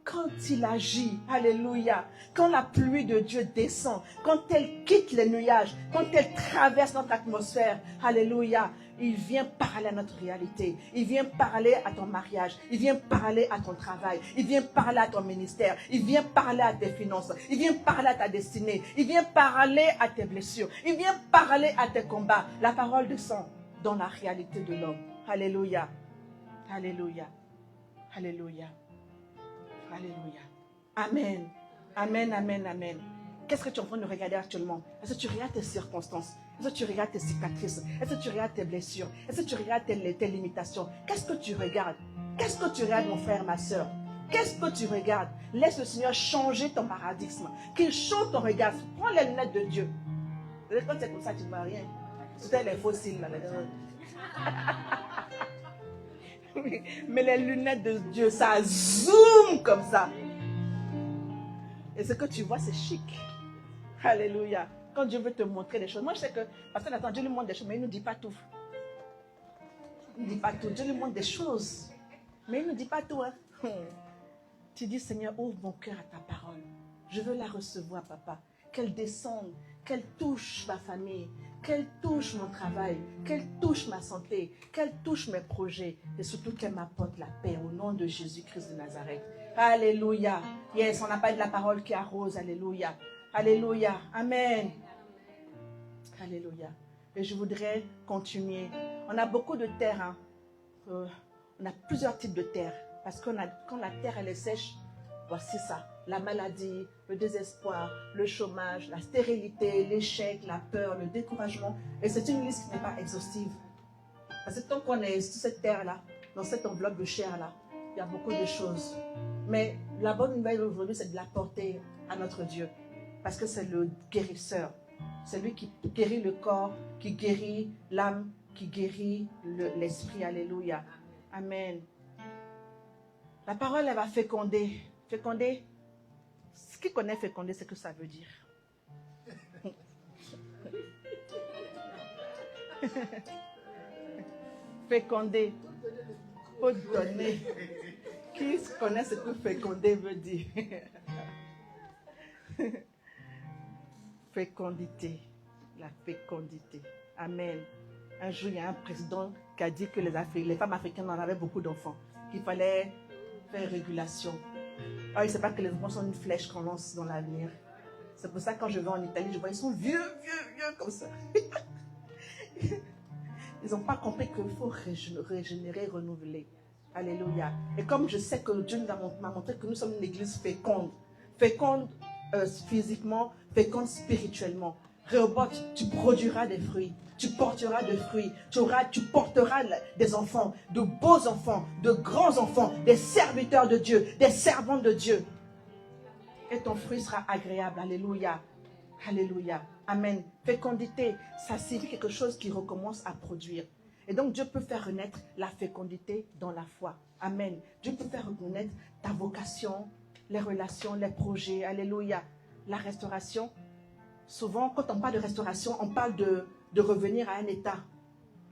Speaker 1: quand il agit, alléluia, quand la pluie de Dieu descend, quand elle quitte les nuages, quand elle traverse notre atmosphère, alléluia, il vient parler à notre réalité. Il vient parler à ton mariage. Il vient parler à ton travail. Il vient parler à ton ministère. Il vient parler à tes finances. Il vient parler à ta destinée. Il vient parler à tes blessures. Il vient parler à tes combats. La parole descend dans la réalité de l'homme. Alléluia. Alléluia. Alléluia. Alléluia. Amen. Amen, amen, amen. Qu'est-ce que tu es en train de regarder actuellement? Est-ce que tu regardes tes circonstances? Est-ce que tu regardes tes cicatrices? Est-ce que tu regardes tes blessures? Est-ce que tu regardes tes limitations? Qu'est-ce que tu regardes? Qu'est-ce que tu regardes, mon frère, ma soeur? Qu'est-ce que tu regardes? Laisse le Seigneur changer ton paradigme. Qu'il change ton regard. Prends les lunettes de Dieu. Quand c'est comme ça, tu ne vois rien. C'était les fossiles. Là. Mais les lunettes de Dieu, ça zoome comme ça. Et ce que tu vois, c'est chic. Alléluia. Quand Dieu veut te montrer des choses. Moi, je sais que, parce que Nathan, Dieu lui montre des choses, mais il ne nous dit pas tout. Il ne dit pas tout. Dieu lui montre des choses, mais il ne nous dit pas tout. Hein. Tu dis, Seigneur, ouvre mon cœur à ta parole. Je veux la recevoir, papa. Qu'elle descende, qu'elle touche ma famille, qu'elle touche mon travail, qu'elle touche ma santé, qu'elle touche mes projets et surtout qu'elle m'apporte la paix au nom de Jésus-Christ de Nazareth. Alléluia. Yes, on n'a pas de la parole qui arrose. Alléluia. Alléluia. Amen. Alléluia. Et je voudrais continuer. On a beaucoup de terre. Hein. On a plusieurs types de terre. Parce que quand la terre elle est sèche, voici ça. La maladie, le désespoir, le chômage, la stérilité, l'échec, la peur, le découragement. Et c'est une liste qui n'est pas exhaustive. Parce que tant qu'on est sur cette terre-là, dans cette enveloppe de chair-là, il y a beaucoup de choses. Mais la bonne nouvelle aujourd'hui, c'est de la porter à notre Dieu. Parce que c'est le guérisseur. C'est lui qui guérit le corps, qui guérit l'âme, qui guérit l'esprit. Alléluia. Amen. La parole, elle va féconder. Féconder. Ce qui connaît féconder, c'est ce que ça veut dire. Féconder. Faut donner. Qui connaît ce que féconder veut dire? Fécondité. La fécondité. Amen. Un jour, il y a un président qui a dit que les femmes africaines en avaient beaucoup d'enfants. Qu'il fallait faire régulation. Alors, il ne sait pas que les enfants sont une flèche qu'on lance dans l'avenir. C'est pour ça que quand je vais en Italie, je vois ils sont vieux comme ça. Ils n'ont pas compris qu'il faut régénérer, renouveler. Alléluia. Et comme je sais que Dieu m'a montré que nous sommes une église féconde. Féconde physiquement, féconde spirituellement. Rehoboth, tu produiras des fruits. Tu porteras des fruits. Tu porteras des enfants, de beaux enfants, de grands enfants, des serviteurs de Dieu, des servants de Dieu. Et ton fruit sera agréable. Alléluia. Alléluia. Amen. Fécondité, ça signifie quelque chose qui recommence à produire. Et donc Dieu peut faire renaître la fécondité dans la foi. Amen. Dieu peut faire renaître ta vocation, les relations, les projets. Alléluia. La restauration. Souvent, quand on parle de restauration, on parle de revenir à un état.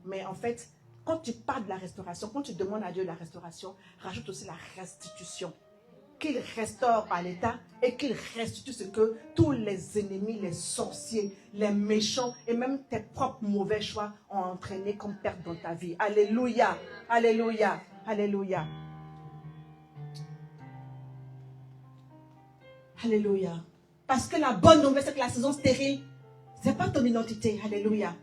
Speaker 1: Mais en fait, quand tu parles de la restauration, quand tu demandes à Dieu la restauration, rajoute aussi la restitution. Qu'il restaure à l'état et qu'il restitue ce que tous les ennemis, les sorciers, les méchants et même tes propres mauvais choix ont entraîné comme perte dans ta vie. Alléluia, alléluia, alléluia. Alléluia. Parce que la bonne nouvelle, c'est que la saison stérile, ce n'est pas ton identité. Alléluia.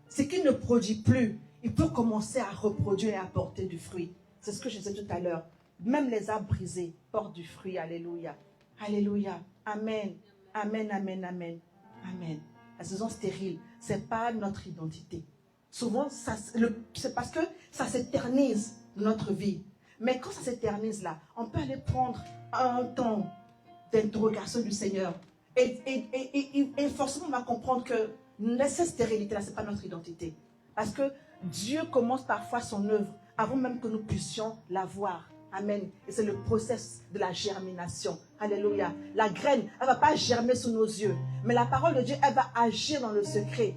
Speaker 1: Ce qui ne produit plus, il peut commencer à reproduire et à porter du fruit. C'est ce que je disais tout à l'heure. Même les arbres brisés portent du fruit. Alléluia. Alléluia. Amen. Amen, amen, amen. Amen. La saison stérile, ce n'est pas notre identité. Souvent, c'est parce que ça s'éternise dans notre vie. Mais quand ça s'éternise là, on peut aller prendre un temps d'interrogation du Seigneur. Et forcément, on va comprendre que cette stérilité-là, ce n'est pas notre identité. Parce que Dieu commence parfois son œuvre avant même que nous puissions la voir. Amen. Et c'est le process de la germination. Alléluia. La graine, elle ne va pas germer sous nos yeux. Mais la parole de Dieu, elle va agir dans le secret.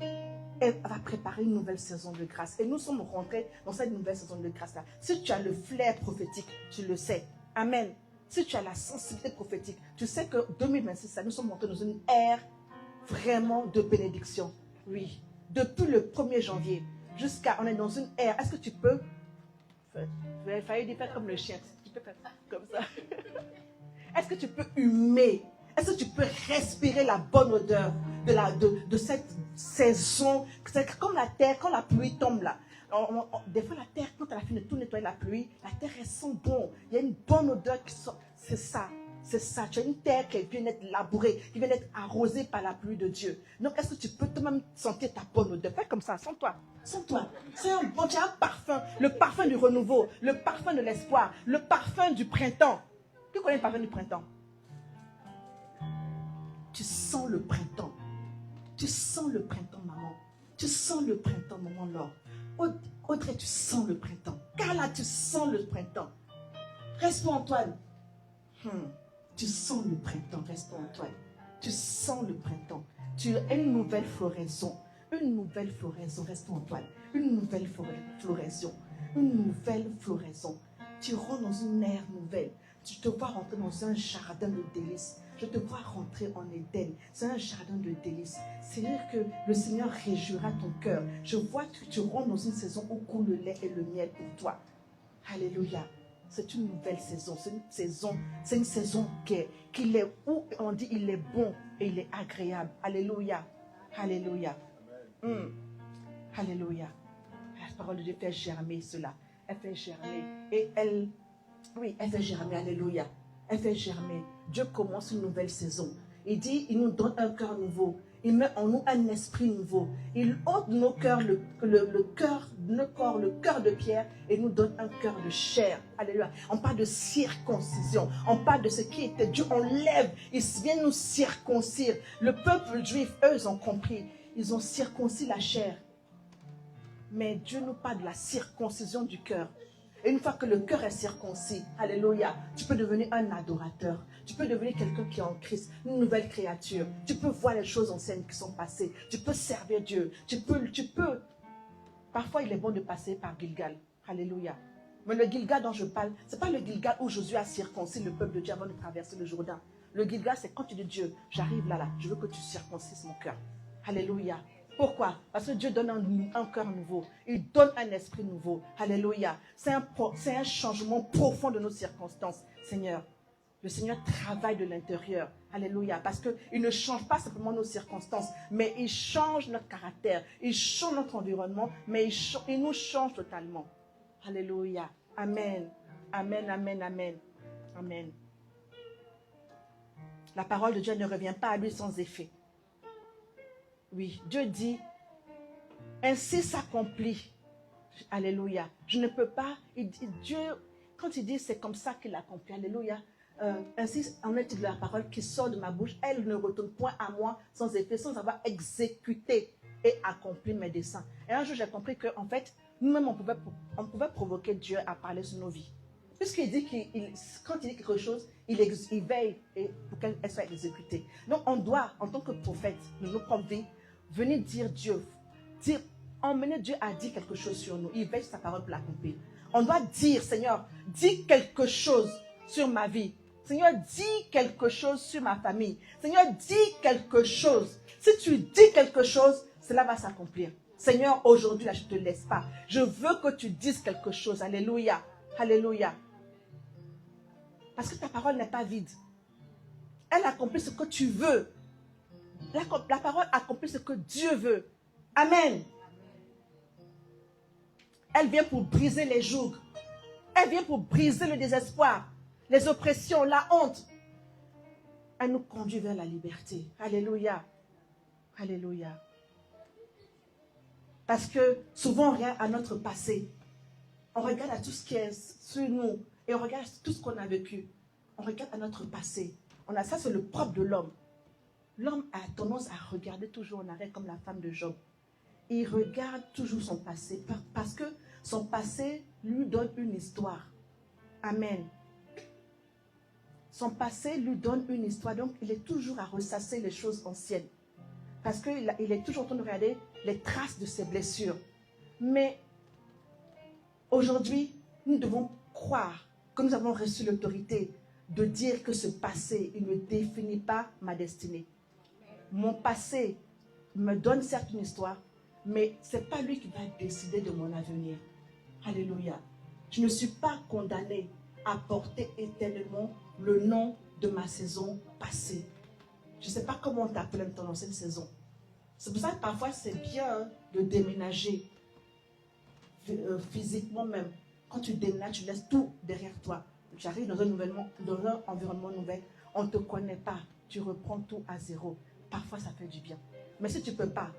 Speaker 1: Elle va préparer une nouvelle saison de grâce. Et nous sommes rentrés dans cette nouvelle saison de grâce-là. Si tu as le flair prophétique, tu le sais. Amen. Si tu as la sensibilité prophétique, tu sais que 2026, nous sommes rentrés dans une ère vraiment de bénédiction. Oui. Depuis le 1er janvier jusqu'à... On est dans une ère. Est-ce que tu peux... Il fallait faire comme le chien. Tu peux faire comme ça. Est-ce que tu peux humer? Est-ce que tu peux respirer la bonne odeur de cette saison? C'est comme la terre, quand la pluie tombe là. Des fois, la terre, quand elle a fini de tout nettoyer la pluie, la terre, elle sent bon. Il y a une bonne odeur qui sort. C'est ça. C'est ça. Tu as une terre qui vient d'être labourée, qui vient d'être arrosée par la pluie de Dieu. Donc, est-ce que tu peux toi-même sentir ta bonne odeur? Fais comme ça, sens-toi. Sens-toi. C'est un bon, tu as un parfum. Le parfum du renouveau, le parfum de l'espoir, le parfum du printemps. Qui connaît le parfum du printemps? Tu sens le printemps. Tu sens le printemps, maman. Tu sens le printemps, maman Laure. Audrey, tu sens le printemps. Carla, tu sens le printemps. Reste-toi, Antoine. Tu sens le printemps, reste-toi, Antoine. Tu sens le printemps. Tu as une nouvelle floraison. Une nouvelle floraison, reste-toi, Antoine. Une nouvelle floraison. Une nouvelle floraison. Tu rentres dans une ère nouvelle. Tu te vois rentrer dans un jardin de délices. Je te vois rentrer en Éden. C'est un jardin de délices. C'est-à-dire que le Seigneur réjouira ton cœur. Je vois que tu rentres dans une saison où coule le lait et le miel pour toi. Alléluia. C'est une nouvelle saison. C'est une saison qu'il est où on dit il est bon et il est agréable. Alléluia. Alléluia. Alléluia. La parole de Dieu fait germer cela. Elle fait germer. Et elle fait germer. Alléluia. Elle fait germer. Dieu commence une nouvelle saison. Il dit, il nous donne un cœur nouveau. Il met en nous un esprit nouveau. Il ôte de nos cœurs le cœur de pierre et nous donne un cœur de chair. Alléluia. On parle de circoncision. On parle de ce qui était Dieu. On lève. Il vient nous circoncire. Le peuple juif, eux, ils ont compris. Ils ont circoncis la chair. Mais Dieu nous parle de la circoncision du cœur. Et une fois que le cœur est circoncis, alléluia, tu peux devenir un adorateur. Tu peux devenir quelqu'un qui est en Christ, une nouvelle créature. Tu peux voir les choses anciennes qui sont passées. Tu peux servir Dieu. Tu peux. Parfois, il est bon de passer par Gilgal. Alléluia. Mais le Gilgal dont je parle, ce n'est pas le Gilgal où Josué a circoncis le peuple de Dieu avant de traverser le Jourdain. Le Gilgal, c'est quand tu dis Dieu, j'arrive là, je veux que tu circoncises mon cœur. Alléluia. Pourquoi? Parce que Dieu donne un cœur nouveau. Il donne un esprit nouveau. Alléluia. C'est un changement profond de nos circonstances. Seigneur, le Seigneur travaille de l'intérieur. Alléluia. Parce qu'il ne change pas simplement nos circonstances, mais il change notre caractère. Il change notre environnement, mais il nous change totalement. Alléluia. Amen. Amen, amen, amen. Amen. La parole de Dieu ne revient pas à lui sans effet. Oui, Dieu dit, ainsi s'accomplit. Alléluia. Je ne peux pas, Dieu, quand il dit c'est comme ça qu'il accomplit, alléluia. Ainsi en est de la parole qui sort de ma bouche, elle ne retourne point à moi sans effet, sans avoir exécuté et accompli mes desseins. Et un jour j'ai compris qu'en fait, nous-mêmes on pouvait provoquer Dieu à parler sur nos vies. Puisqu'il dit quand il dit quelque chose, il veille pour qu'elle soit exécutée. Donc on doit, en tant que prophète de nos propres vies, venir dire Dieu, emmener Dieu à dire quelque chose sur nous. Il veille sur sa parole pour l'accomplir. On doit dire, Seigneur, dis quelque chose sur ma vie. Seigneur, dis quelque chose sur ma famille. Seigneur, dis quelque chose. Si tu dis quelque chose, cela va s'accomplir. Seigneur, aujourd'hui, là, je ne te laisse pas. Je veux que tu dises quelque chose. Alléluia. Alléluia. Parce que ta parole n'est pas vide. Elle accomplit ce que tu veux. La parole accomplit ce que Dieu veut. Amen. Elle vient pour briser les jougs. Elle vient pour briser le désespoir, les oppressions, la honte. Elle nous conduit vers la liberté. Alléluia. Alléluia. Parce que souvent, on regarde à notre passé. On regarde à tout ce qui est sur nous. Et on regarde tout ce qu'on a vécu. On regarde à notre passé. Ça, c'est le propre de l'homme. L'homme a tendance à regarder toujours en arrière comme la femme de Job. Il regarde toujours son passé. Parce que son passé lui donne une histoire. Amen. Son passé lui donne une histoire. Donc, il est toujours à ressasser les choses anciennes. Parce qu'il est toujours en train de regarder les traces de ses blessures. Mais aujourd'hui, nous devons croire que nous avons reçu l'autorité de dire que ce passé, il ne définit pas ma destinée. Mon passé me donne certes une histoire, mais ce n'est pas lui qui va décider de mon avenir. Alléluia. Je ne suis pas condamnée à porter éternellement le nom de ma saison passée. Je ne sais pas comment on t'appelle dans cette saison. C'est pour ça que parfois c'est bien de déménager physiquement même. Quand tu déménages, tu laisses tout derrière toi. Tu arrives dans un environnement nouvel, on ne te connaît pas. Tu reprends tout à zéro. Parfois ça fait du bien. Mais si tu ne peux pas,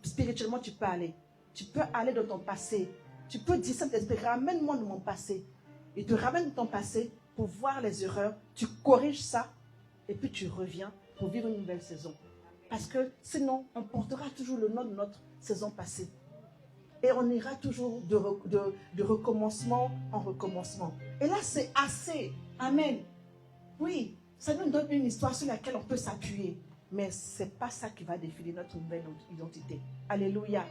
Speaker 1: spirituellement tu peux aller. Tu peux aller dans ton passé. Tu peux dire, Saint-Esprit, ramène-moi dans mon passé. Il te ramène dans ton passé pour voir les erreurs. Tu corriges ça et puis tu reviens pour vivre une nouvelle saison. Parce que sinon, on portera toujours le nom de notre saison passée. Et on ira toujours de recommencement en recommencement. Et là, c'est assez. Amen. Oui, ça nous donne une histoire sur laquelle on peut s'appuyer. Mais ce n'est pas ça qui va définir notre nouvelle identité. Alléluia.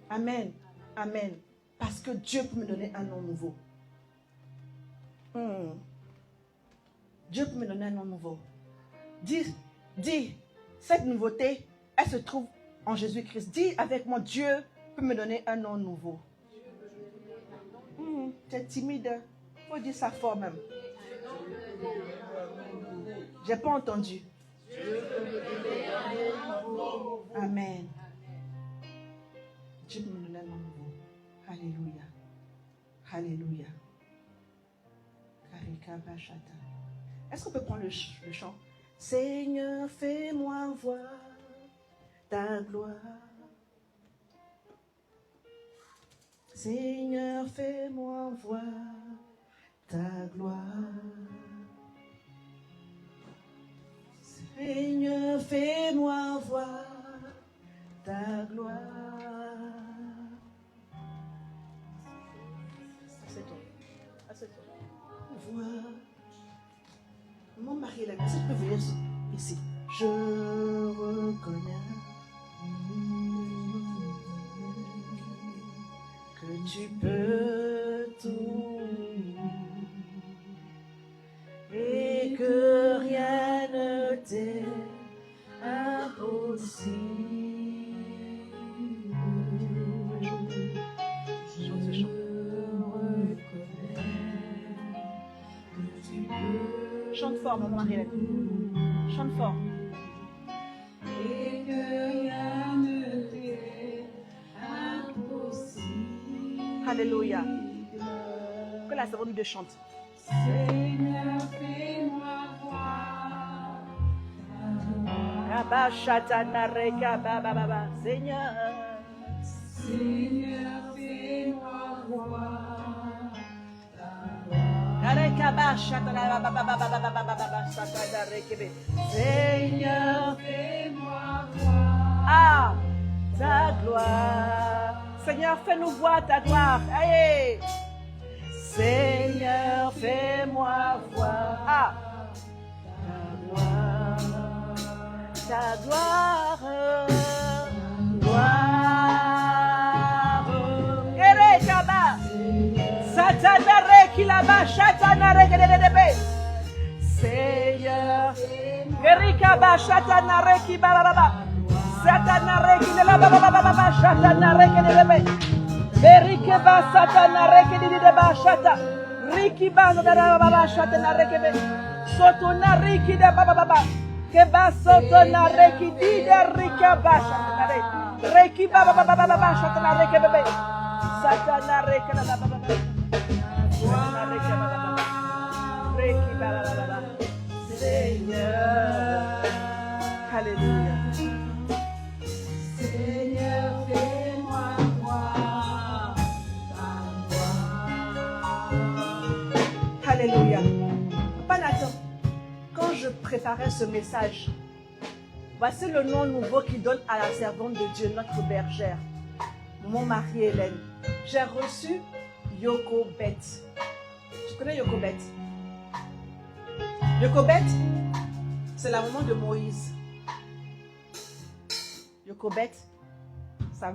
Speaker 1: Amen. Amen. Parce que Dieu peut me donner un nom nouveau. Dieu peut me donner un nom nouveau. Dis, cette nouveauté, elle se trouve en Jésus-Christ. Dis avec moi, Dieu peut me donner un nom nouveau. Tu es timide. Il faut dire ça fort même. Je n'ai pas entendu. Amen. Dieu peut me donner un nom nouveau. Alléluia. Alléluia. Est-ce qu'on peut prendre le chant? Seigneur, fais-moi voir ta gloire. Seigneur, fais-moi voir ta gloire. Seigneur, fais-moi voir ta gloire. Assieds-toi. Assieds-toi. Voir. Mon mari, la musique peut venir ici. Je reconnais que tu peux tout et que rien ne t'est impossible. Je reconnais que tu peux. Chante fort, mon mari. Chante fort. Et que rien ne t'est impossible. Alléluia. Que la seconde de chante. Seigneur, fais-moi voir. Seigneur. Seigneur, fais-moi voir. Seigneur, fais-moi voir ta gloire. Seigneur, fais-nous voir ta gloire. Allez. Seigneur, fais-moi voir ta gloire. Ta gloire. Erekaba. Satanare qui là-bas, Satanare qui est Seigneur, Erikaba, Satanare qui balaba, Satanare qui est là-bas, Satanare qui est là-bas, Berikaba, Satanare qui est là-bas, Sata, Rikiba, Satanare qui est là-bas, Sotonare qui est là-bas, Keba, Sotonare qui dit Rikaba, Satanare, Rikiba, Satanare qui est là-bas, Satanare qui est là-bas. Seigneur, Alléluia. Seigneur, fais-moi préparais ce message, voici le nom nouveau qu'il donne à la servante de Dieu, notre bergère, mon mari Hélène. J'ai reçu Yokobet. Tu connais Yokobet? Yokobet, c'est la maman de Moïse. Yokobet,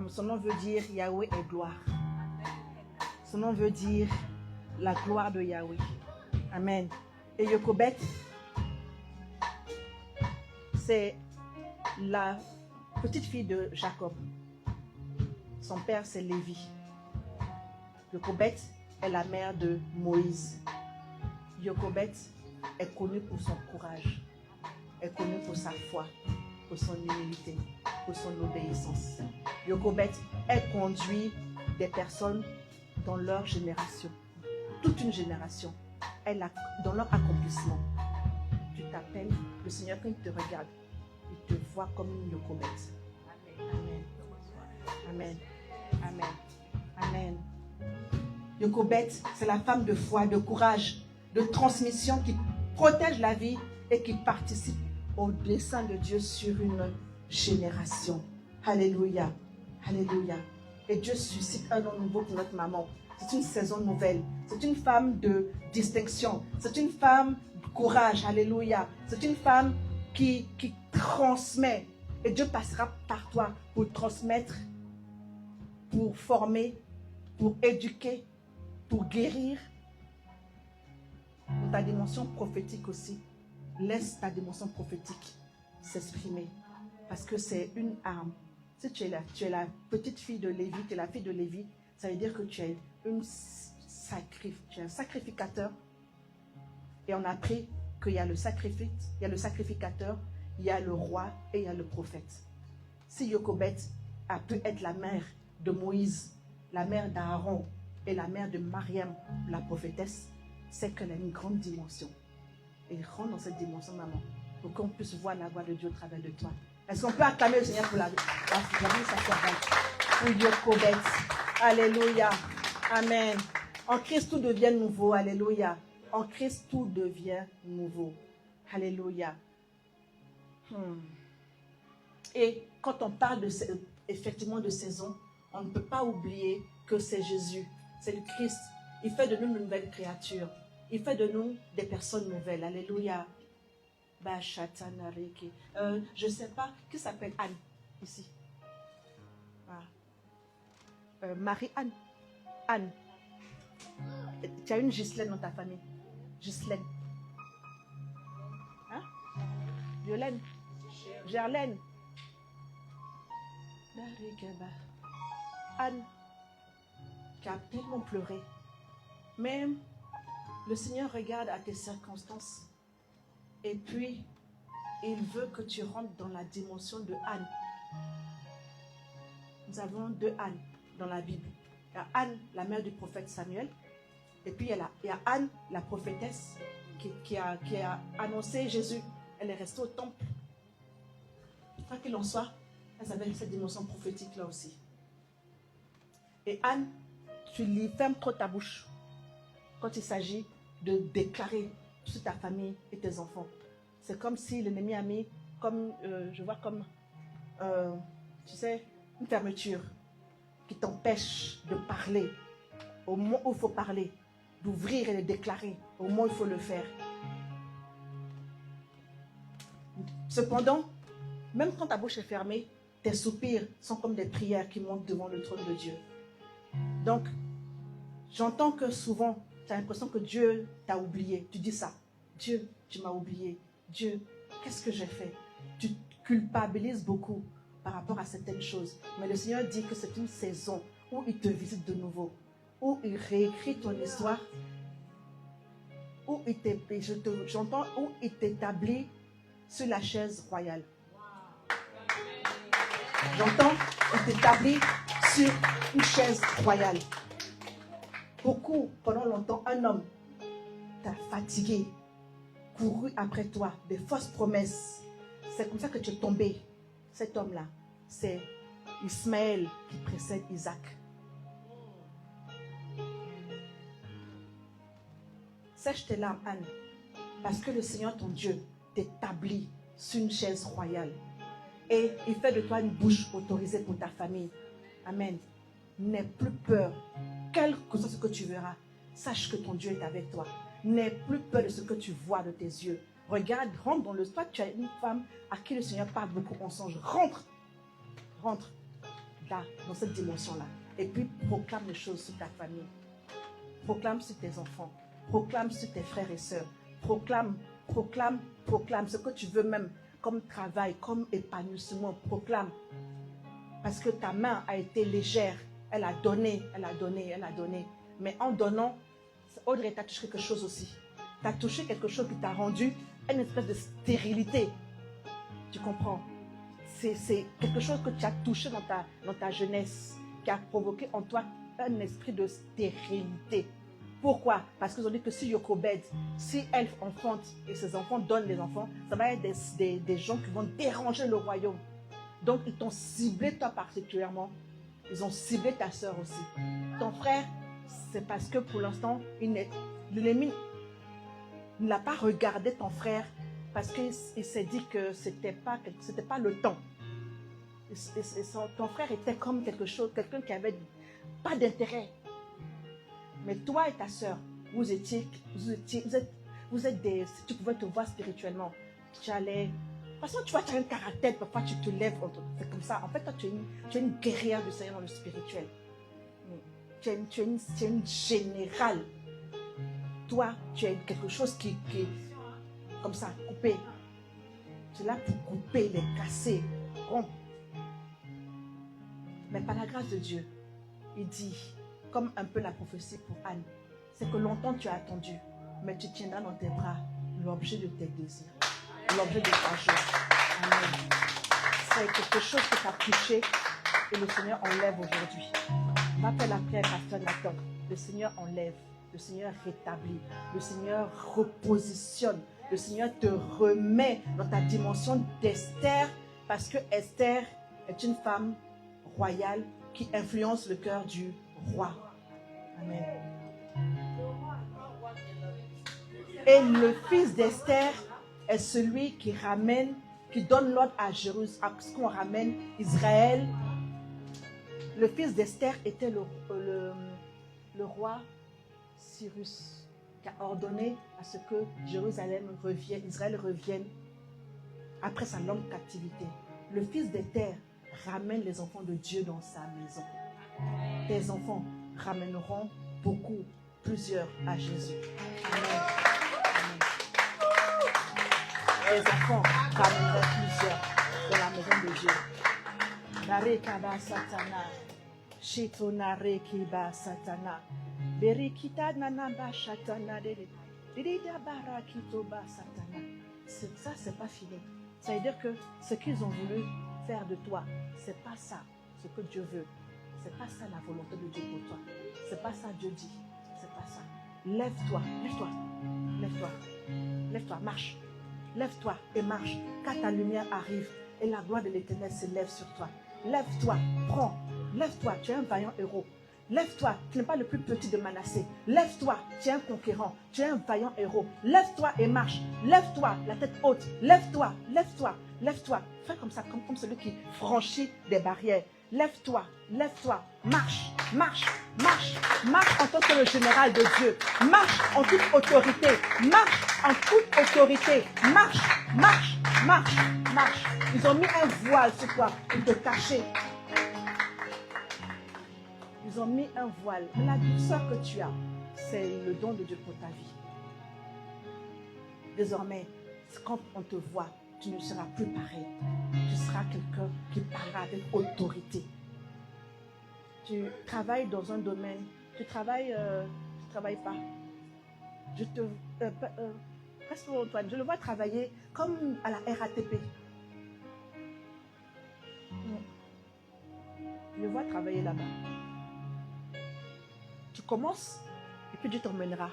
Speaker 1: son nom veut dire Yahweh est gloire. Son nom veut dire la gloire de Yahweh. Amen. Et Yokobet, c'est la petite fille de Jacob. Son père, c'est Lévi. Yokobet est la mère de Moïse. Yokobet est connue pour son courage, est connue pour sa foi, pour son humilité, pour son obéissance. Yokobet, elle conduit des personnes dans leur génération, toute une génération, dans leur accomplissement. Tu t'appelles, le Seigneur, quand il te regarde, il te voit comme une Yokobet. Amen. Amen. Amen. Amen. Yokobet, c'est la femme de foi, de courage, de transmission qui protège la vie et qui participe au dessein de Dieu sur une génération. Alléluia. Alléluia. Et Dieu suscite un nom nouveau pour notre maman. C'est une saison nouvelle. C'est une femme de distinction. C'est une femme de courage. Alléluia. C'est une femme qui transmet. Et Dieu passera par toi pour transmettre, pour former, pour éduquer, pour guérir. Dans ta dimension prophétique aussi. Laisse ta dimension prophétique s'exprimer. Parce que c'est une arme. Si tu es la petite fille de Lévi, tu es la fille de Lévi, ça veut dire que tu es un sacrificateur. Et on a appris qu'il y a le sacrifice, il y a le sacrificateur, il y a le roi et il y a le prophète. Si Yokobet a pu être la mère de Moïse, la mère d'Aaron et la mère de Mariam, la prophétesse, c'est qu'elle a une grande dimension. Et rentre dans cette dimension, maman, pour qu'on puisse voir la voix de Dieu au travers de toi. Est-ce qu'on peut acclamer le Seigneur pour la vie sacerdotale, pour Yokobet? Alléluia. Amen. En Christ, tout devient nouveau. Alléluia. En Christ, tout devient nouveau. Alléluia. Et quand on parle effectivement de saison, on ne peut pas oublier que c'est Jésus, c'est le Christ. Il fait de nous une nouvelle créature. Il fait de nous des personnes nouvelles. Alléluia. Je ne sais pas, qui s'appelle Anne ici? Marie-Anne. Anne. Tu as une Ghislaine dans ta famille. Ghislaine. Hein? Violaine. Gerlaine. Anne, qui a tellement pleuré. Mais le Seigneur regarde à tes circonstances. Et puis, il veut que tu rentres dans la dimension de Anne. Nous avons deux Anne dans la Bible. Il y a Anne, la mère du prophète Samuel. Et puis, il y a Anne, la prophétesse, qui a annoncé Jésus. Elle est restée au temple. Quoi qu'il en soit, elle avait cette dimension prophétique là aussi. Et Anne, tu lui fermes trop ta bouche quand il s'agit de déclarer sur ta famille et tes enfants. C'est comme si l'ennemi a mis, je vois comme, tu sais, une fermeture qui t'empêche de parler au moment où il faut parler, d'ouvrir et de déclarer au moment où il faut le faire. Cependant, même quand ta bouche est fermée, tes soupirs sont comme des prières qui montent devant le trône de Dieu. Donc, j'entends que souvent, tu as l'impression que Dieu t'a oublié. Tu dis ça. Dieu, tu m'as oublié. Dieu, qu'est-ce que j'ai fait? Tu culpabilises beaucoup par rapport à certaines choses. Mais le Seigneur dit que c'est une saison où il te visite de nouveau, où il réécrit ton histoire, où il t'établit sur la chaise royale. J'entends, il t'établit sur une chaise royale. Beaucoup, pendant longtemps, un homme t'a fatigué, couru après toi, des fausses promesses. C'est comme ça que tu es tombé. Cet homme-là, c'est Ismaël qui précède Isaac. Sèche tes larmes, Anne, parce que le Seigneur, ton Dieu, t'établit sur une chaise royale. Et il fait de toi une bouche autorisée pour ta famille. Amen. N'aie plus peur. Quel que soit ce que tu verras, sache que ton Dieu est avec toi. N'aie plus peur de ce que tu vois de tes yeux. Regarde, rentre dans le... Toi, tu as une femme à qui le Seigneur parle beaucoup en songe. Rentre. Rentre là, dans cette dimension-là. Et puis, proclame les choses sur ta famille. Proclame sur tes enfants. Proclame sur tes frères et sœurs. Proclame, proclame, proclame. Ce que tu veux même comme travail, comme épanouissement, proclame. Parce que ta main a été légère. Elle a donné, elle a donné, elle a donné. Mais en donnant, Audrey t'a touché quelque chose aussi. Tu as touché quelque chose qui t'a rendu une espèce de stérilité. Tu comprends? C'est quelque chose que tu as touché dans ta jeunesse, qui a provoqué en toi un esprit de stérilité. Pourquoi? Parce qu'ils ont dit que si Jochebed, si elle enfante et ses enfants donnent les enfants, ça va être des gens qui vont déranger le royaume. Donc ils t'ont ciblé toi particulièrement. Ils ont ciblé ta soeur aussi. Ton frère, c'est parce que pour l'instant, l'ennemi ne l'a pas regardé ton frère parce qu'il s'est dit que c'était pas le temps. Ton frère était comme quelqu'un qui avait pas d'intérêt. Mais toi et ta soeur, vous êtes des, si tu pouvais te voir spirituellement, tu allais, de toute façon tu vois, tu as un caractère, parfois tu te lèves, c'est comme ça. En fait, toi tu es une guerrière du Seigneur dans le spirituel. Tu es une générale. Toi, tu es quelque chose qui est comme ça, coupé. Tu es là pour couper, les casser, rompre. Mais par la grâce de Dieu, il dit, comme un peu la prophétie pour Anne, c'est que longtemps tu as attendu, mais tu tiendras dans tes bras l'objet de tes désirs, l'objet de ta joie. Amen. C'est quelque chose que tu as touché et le Seigneur enlève aujourd'hui. On va faire la prière, pasteur Nathan. Le Seigneur enlève, le Seigneur rétablit, le Seigneur repositionne, le Seigneur te remet dans ta dimension d'Esther, parce que Esther est une femme royale qui influence le cœur du roi. Amen. Et le fils d'Esther est celui qui donne l'ordre à Jérusalem, à ce qu'on ramène Israël. Le fils d'Esther était le roi Cyrus, qui a ordonné à ce que Israël revienne après sa longue captivité. Le fils d'Esther ramène les enfants de Dieu dans sa maison. Tes enfants ramèneront plusieurs à Jésus. Amen. Amen. Tes enfants ramèneront plusieurs dans la maison de Dieu. Narekaba satana, shitonare kiba satana, berikita nanaba satana, dirida barakito ba satana. Ça, c'est pas fini. Ça veut dire que ce qu'ils ont voulu faire de toi, c'est pas ça ce que Dieu veut. C'est pas ça la volonté de Dieu pour toi. C'est pas ça Dieu dit. C'est pas ça. Lève-toi, lève-toi, lève-toi, lève-toi, marche. Lève-toi et marche, car ta lumière arrive et la gloire de l'Éternel s'élève sur toi. Lève-toi, prends, lève-toi, tu es un vaillant héros. Lève-toi, tu n'es pas le plus petit de Manassé. Lève-toi, tu es un conquérant, tu es un vaillant héros. Lève-toi et marche. Lève-toi, la tête haute. Lève-toi, lève-toi, lève-toi. Fais comme ça, comme celui qui franchit des barrières. Lève-toi, lève-toi, marche, marche, marche, marche en tant que le général de Dieu. Marche en toute autorité, marche en toute autorité. Marche, marche, marche, marche. Ils ont mis un voile sur toi pour te cacher. Ils ont mis un voile. Mais la douceur que tu as, c'est le don de Dieu pour ta vie. Désormais, quand on te voit, tu ne seras plus pareil. Tu seras quelqu'un qui parlera avec autorité. Tu travailles dans un domaine. Tu travailles pas. Reste pour Antoine. Je le vois travailler comme à la RATP. Je le vois travailler là-bas. Tu commences et puis Dieu t'emmènera.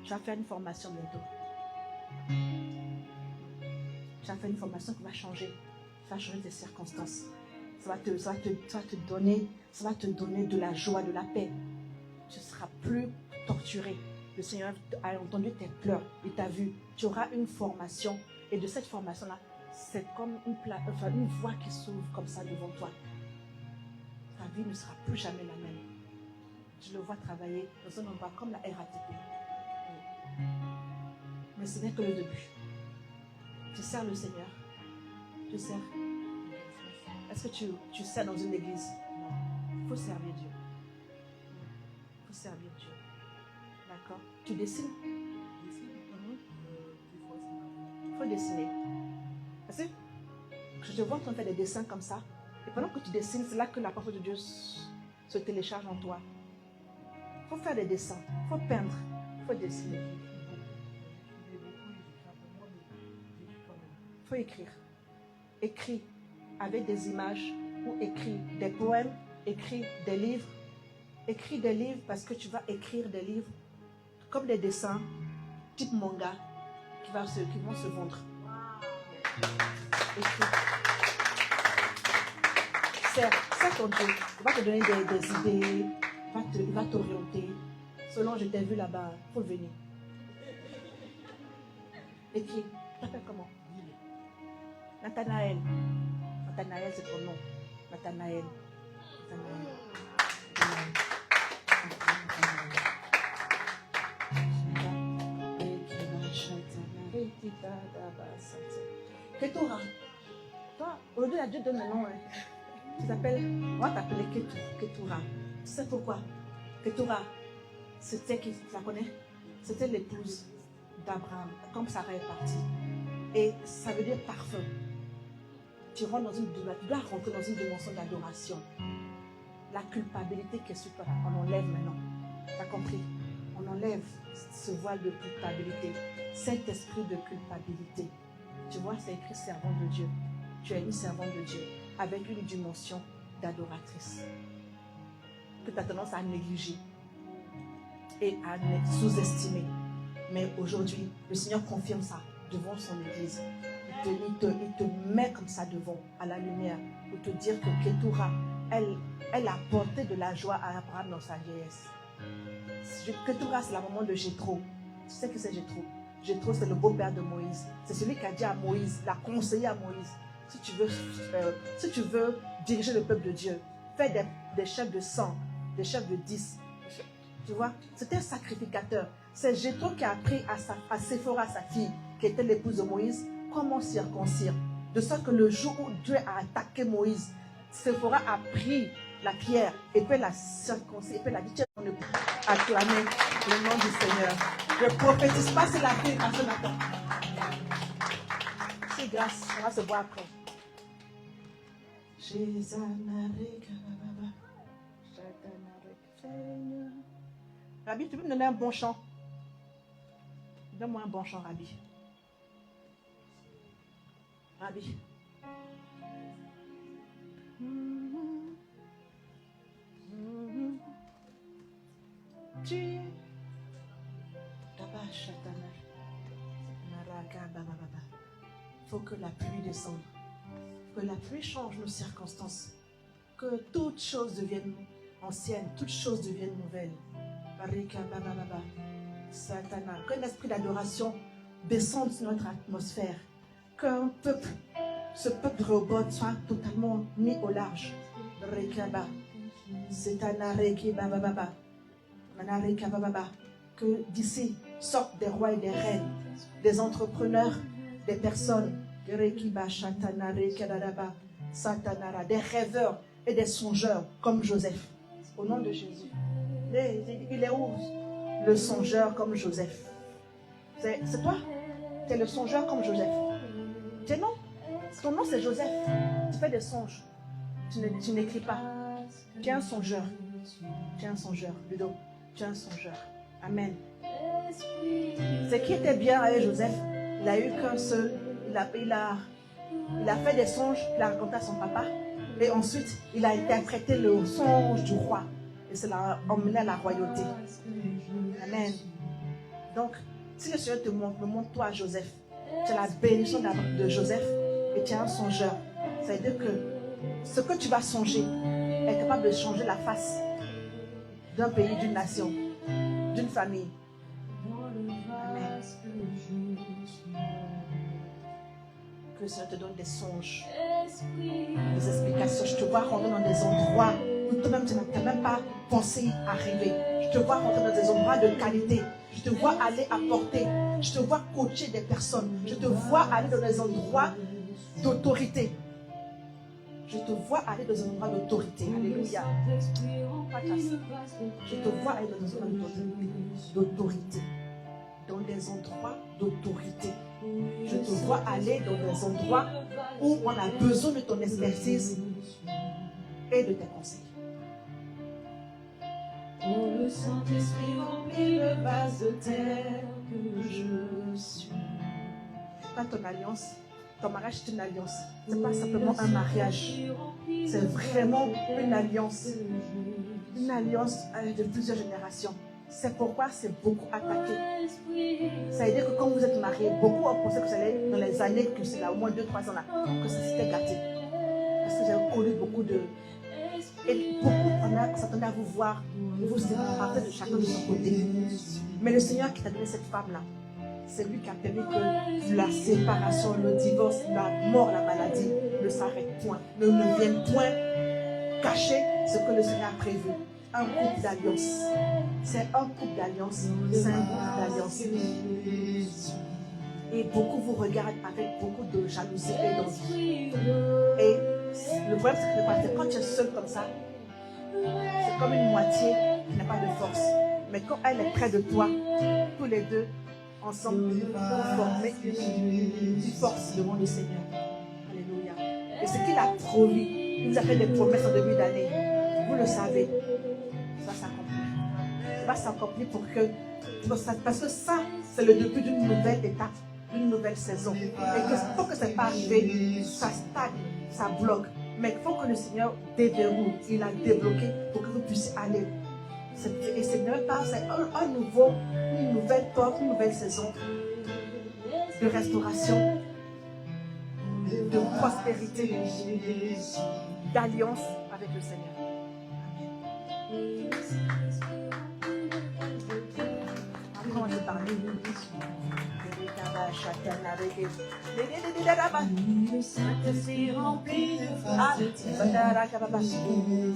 Speaker 1: Tu vas faire une formation bientôt. Tu vas faire une formation qui va changer. Ça va changer tes circonstances. Ça va te donner de la joie, de la paix. Tu ne seras plus torturé. Le Seigneur a entendu tes pleurs, il t'a vu. Tu auras une formation. Et de cette formation-là, c'est comme une voie qui s'ouvre comme ça devant toi. Ta vie ne sera plus jamais la même. Je le vois travailler dans un endroit comme la RATP. Mais ce n'est que le début. Tu sers le Seigneur. Tu sers. Est-ce que tu sers dans une église? Non. Il faut servir Dieu. Il faut servir Dieu. D'accord? Tu dessines? Il faut dessiner. Parce que je te vois en train de faire des dessins comme ça. Et pendant que tu dessines, c'est là que la parole de Dieu se télécharge en toi. Il faut faire des dessins. Il faut peindre. Il faut dessiner. Il faut écrire. Écris avec des images ou écris des poèmes, écris des livres. Écris des livres parce que tu vas écrire des livres comme des dessins type manga qui vont se vendre. Écris. C'est ton Dieu. Il va te donner des idées, il va t'orienter. Selon je t'ai vu là-bas, il faut venir. Écris. Tu t'appelles comment? Nathanaël. Nathanaël, c'est ton nom. Nathanaël. Ketura. Toi, aujourd'hui, Dieu donne un nom. Tu t'appelles, on va t'appeler Ketura. Tu sais pourquoi? Ketura, c'était qui, tu la connais? C'était l'épouse d'Abraham, comme Sarah est partie. Et ça veut dire parfum. Tu dois rentrer dans une dimension d'adoration. La culpabilité qui est sur toi, on enlève maintenant. Tu as compris? On enlève ce voile de culpabilité, cet esprit de culpabilité. Tu vois, c'est écrit servant de Dieu. Tu es une servante de Dieu avec une dimension d'adoratrice que tu as tendance à négliger et à sous-estimer. Mais aujourd'hui, le Seigneur confirme ça devant son Église. Il te met comme ça devant, à la lumière, pour te dire que Ketura, elle a porté de la joie à Abraham dans sa vieillesse. Ketura, c'est la maman de Jéthro. Tu sais qui c'est Jéthro? Jéthro, c'est le beau-père de Moïse. C'est celui qui a dit à Moïse, l'a conseillé à Moïse, si tu veux diriger le peuple de Dieu, fais des chefs de 100, des chefs de 10. Tu vois, c'était un sacrificateur. C'est Jéthro qui a appris à Séphora, sa fille, qui était l'épouse de Moïse, comment circoncire. De sorte que le jour où Dieu a attaqué Moïse, Séphora a pris la pierre et puis la circoncire. Et puis elle a dit, tiens, on acclamer le nom du Seigneur. Ne prophétise pas, c'est la fille à ce matin. C'est grâce, on va se voir après. Rabbi, tu peux me donner un bon chant? Donne-moi un bon chant, Rabbi. Rabbi. Il faut que la pluie descende, que la pluie change nos circonstances, que toutes choses deviennent anciennes, toutes choses deviennent nouvelles. Satana, qu'un esprit d'adoration descende sur notre atmosphère, qu'un peuple, ce peuple de robots soit totalement mis au large. Que d'ici sortent des rois et des reines, des entrepreneurs, des personnes, des rêveurs et des songeurs comme Joseph. Au nom de Jésus. Il est où le songeur comme Joseph? C'est toi? Tu es le songeur comme Joseph. Tu es non? Ton nom c'est Joseph. Tu fais des songes. Tu n'écris pas. Tu es un songeur. Tu es un songeur. Ludo, tu es un songeur. Amen. C'est qui était bien avec Joseph. Il a eu qu'un seul. Il a fait des songes. Il a raconté à son papa. Et ensuite, il a interprété le songe du roi. Et cela l'a emmené à la royauté. Amen. Donc, si le Seigneur te montre toi Joseph. Tu as la bénédiction de Joseph. Et tu es un songeur. Ça veut dire que ce que tu vas songer est capable de changer la face d'un pays, d'une nation, d'une famille. Que le Seigneur te donne des songes, des explications. Je te vois rentrer dans des endroits où toi-même tu n'as même pas pensé y arriver. Je te vois rentrer dans des endroits de qualité. Je te vois aller apporter. Je te vois coacher des personnes. Je te vois aller dans des endroits d'autorité. Je te vois aller dans un endroit d'autorité. Alléluia. Je te vois aller dans un endroit d'autorité. Dans des endroits d'autorité. Je te vois aller dans des endroits où on a besoin de ton expertise et de tes conseils.
Speaker 2: Oh, le Saint-Esprit remplit le vase de terre que je suis.
Speaker 1: Pas ton alliance. Ton mariage, c'est une alliance. Ce n'est pas simplement un mariage. C'est vraiment une alliance. Une alliance de plusieurs générations. C'est pourquoi c'est beaucoup attaqué. Ça veut dire que quand vous êtes mariés, beaucoup ont pensé que vous allez, dans les années, que c'est là, au moins 2-3 ans là, que ça s'était gâté. Parce que j'ai connu beaucoup de... Et beaucoup s'attendaient à vous voir, vous séparer de chacun de son côté. Mais le Seigneur qui t'a donné cette femme-là, c'est lui qui a permis que la séparation, le divorce, la mort, la maladie ne s'arrêtent point, ne viennent point cacher ce que le Seigneur a prévu. Un couple d'alliance. C'est un couple d'alliance. C'est un couple d'alliance. Et beaucoup vous regardent avec beaucoup de jalousie et d'envie. Et le problème, c'est que quand tu es seul comme ça, c'est comme une moitié qui n'a pas de force. Mais quand elle est près de toi, tous les deux, ensemble, vous formez une force devant le Seigneur. Alléluia. Et ce qu'il a promis, il nous a fait des promesses en début d'année. Vous le savez, ça s'accomplit. Ça va s'accomplir parce que ça, c'est le début d'une nouvelle étape, d'une nouvelle saison. Et que pour que ça ne pas arriver, ça stagne, ça bloque. Mais il faut que le Seigneur déverrouille. Il a débloqué pour que vous puissiez aller. Et c'est une nouvelle porte, une nouvelle saison de restauration, de prospérité, d'alliance avec le Seigneur. Après, on va te parler.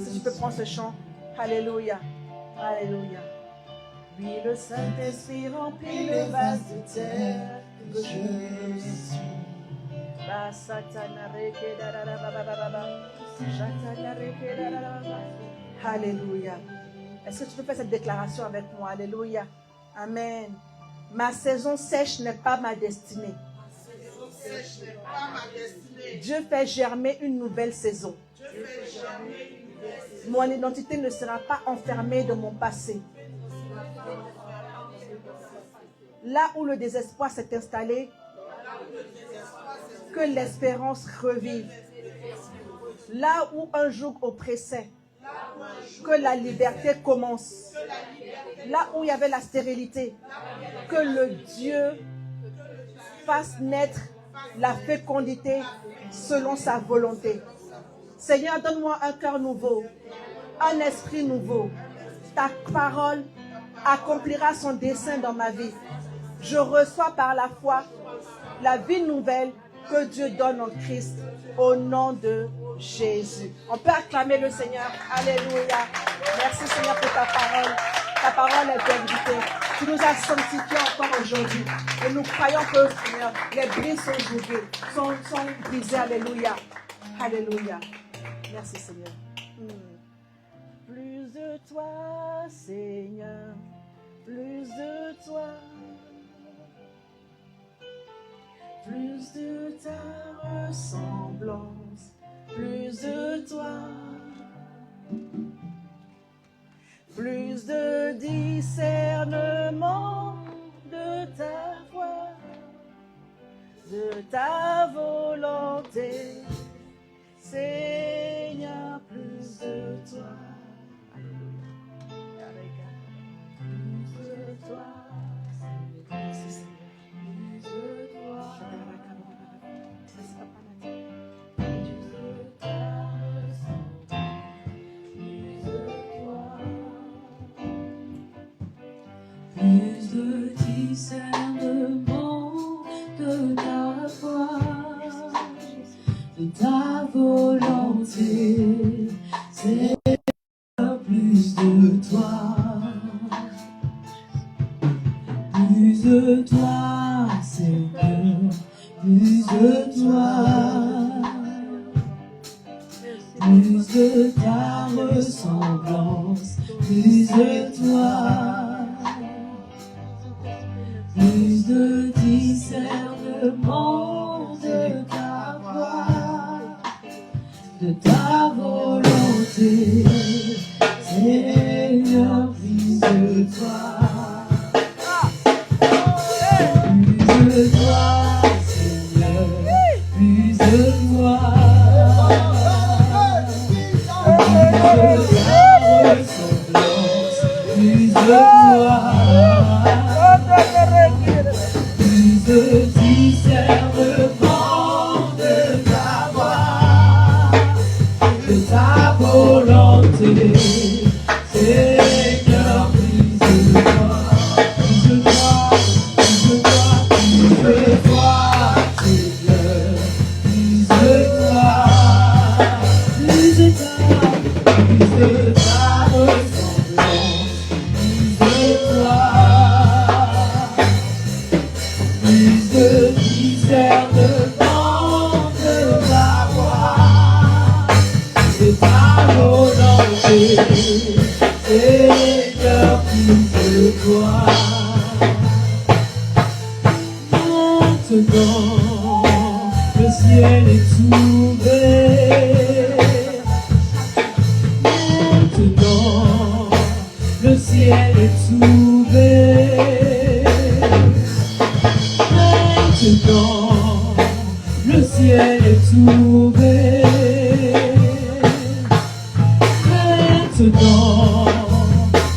Speaker 1: Si tu peux prendre ce chant, Alléluia, Alléluia. Oui, le Saint-Esprit remplit le vase de terre que je suis. Alléluia. Est-ce que tu peux faire cette déclaration avec moi? Alléluia. Amen. Ma saison sèche n'est pas ma destinée. Dieu fait germer une nouvelle saison. Mon identité ne sera pas enfermée dans mon passé. Là où le désespoir s'est installé, que l'espérance revive. Là où un joug oppressait, que la liberté commence. Là où il y avait la stérilité, que le Dieu fasse naître la fécondité selon sa volonté. Seigneur, donne-moi un cœur nouveau, un esprit nouveau. Ta parole accomplira son dessein dans ma vie. Je reçois par la foi la vie nouvelle que Dieu donne en Christ au nom de Jésus. On peut acclamer le Seigneur. Alléluia. Merci Seigneur pour ta parole. Ta parole est vérité. Tu nous as sanctifiés encore aujourd'hui. Et nous croyons que, Seigneur, les brises sont jouées, sont brisées. Alléluia. Alléluia. Merci Seigneur. Plus de toi, Seigneur. Plus de toi. Plus de ta ressemblance. Plus de toi. Plus de discernement de ta voix, de ta volonté, Seigneur, plus de toi. Plus de toi.
Speaker 2: Plus de discernement toi, plus de toi, Seigneur, plus de toi, plus de ta ressemblance, plus de toi, plus de discernement de ta voix, de ta volonté, Seigneur, plus de toi. Plus de toi, Seigneur, plus de toi, plus de ta ressemblance, plus de toi, plus de discernement de ta voix, de ta volonté, Seigneur, plus de toi, plus de toi, plus de toi, plus de toi, Seigneur, plus de toi, plus de toi, plus de ta ressemblance, plus de toi, plus de discernement de ta voix, de ta volonté, Seigneur, plus de toi. Maintenant, le ciel est ouvert. Maintenant, le ciel est ouvert. Maintenant, le ciel est ouvert. Maintenant,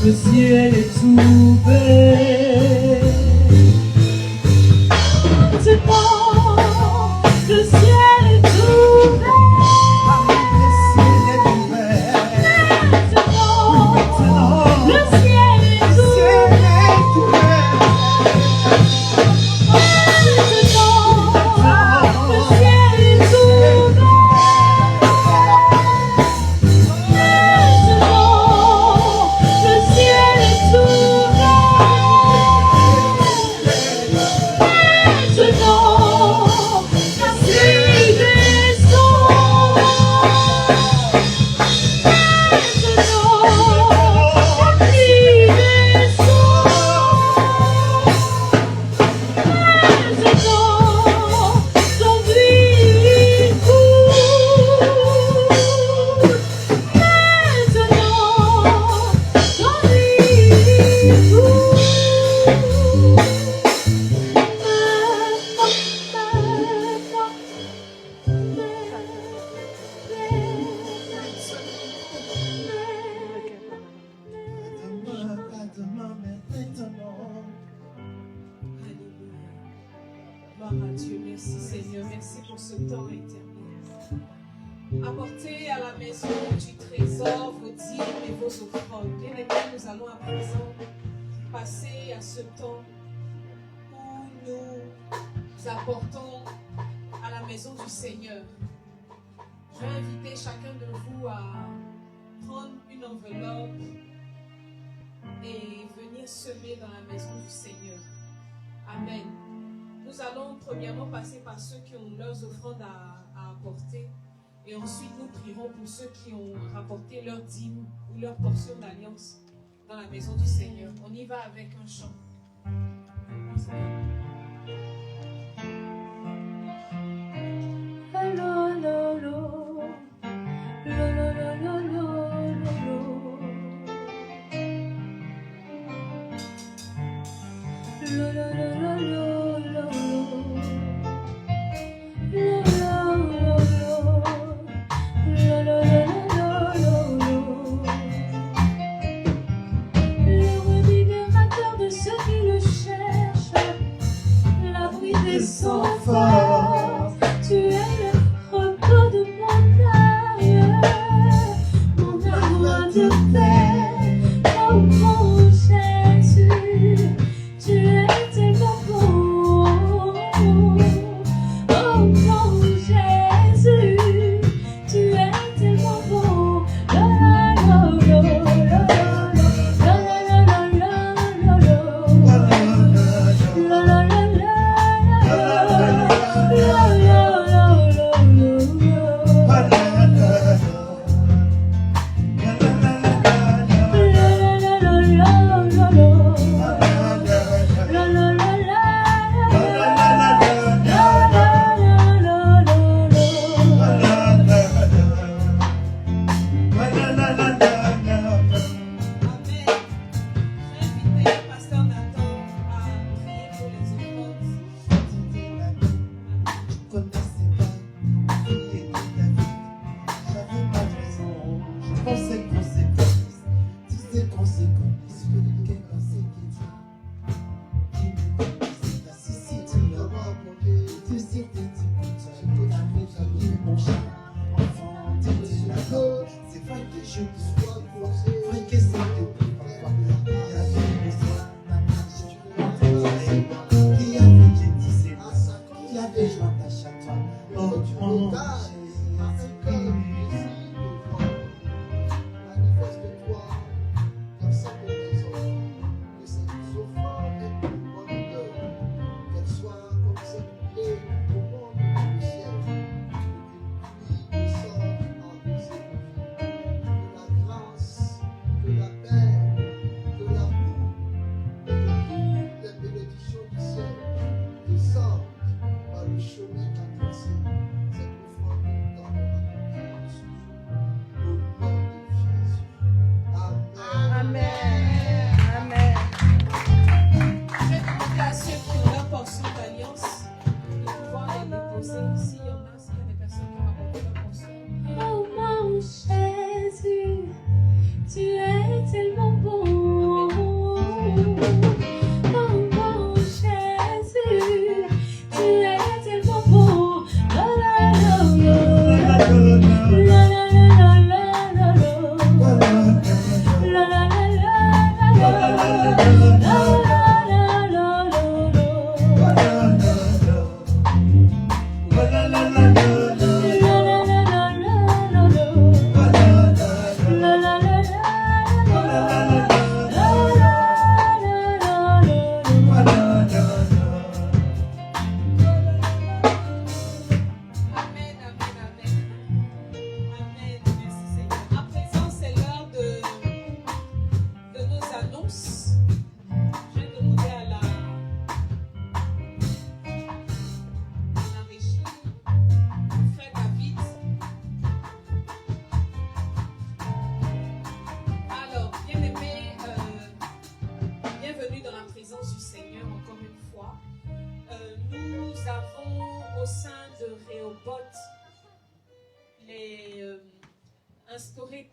Speaker 2: le ciel est ouvert. Maintenant, le ciel est ouvert. Maintenant, le ciel est ouvert.
Speaker 1: Gloire à Dieu. Merci Seigneur. Merci pour ce temps éternel. Apportez à la maison du trésor vos dîmes et vos offrandes. Bien aimés, nous allons à présent passer à ce temps où nous apportons à la maison du Seigneur. Je vais inviter chacun de vous à prendre une enveloppe et venir semer dans la maison du Seigneur. Amen. Nous allons premièrement passer par ceux qui ont leurs offrandes à apporter. Et ensuite, nous prierons pour ceux qui ont rapporté leur dîme ou leur portion d'alliance dans la maison du Seigneur. On y va avec un chant.
Speaker 2: Sans force, tu es le repos de mon âme, mon amour de paix, oh mon Jésus, tu es tellement bon, oh mon Jésus, tu es tellement bon, la la la la la la.
Speaker 3: instauré,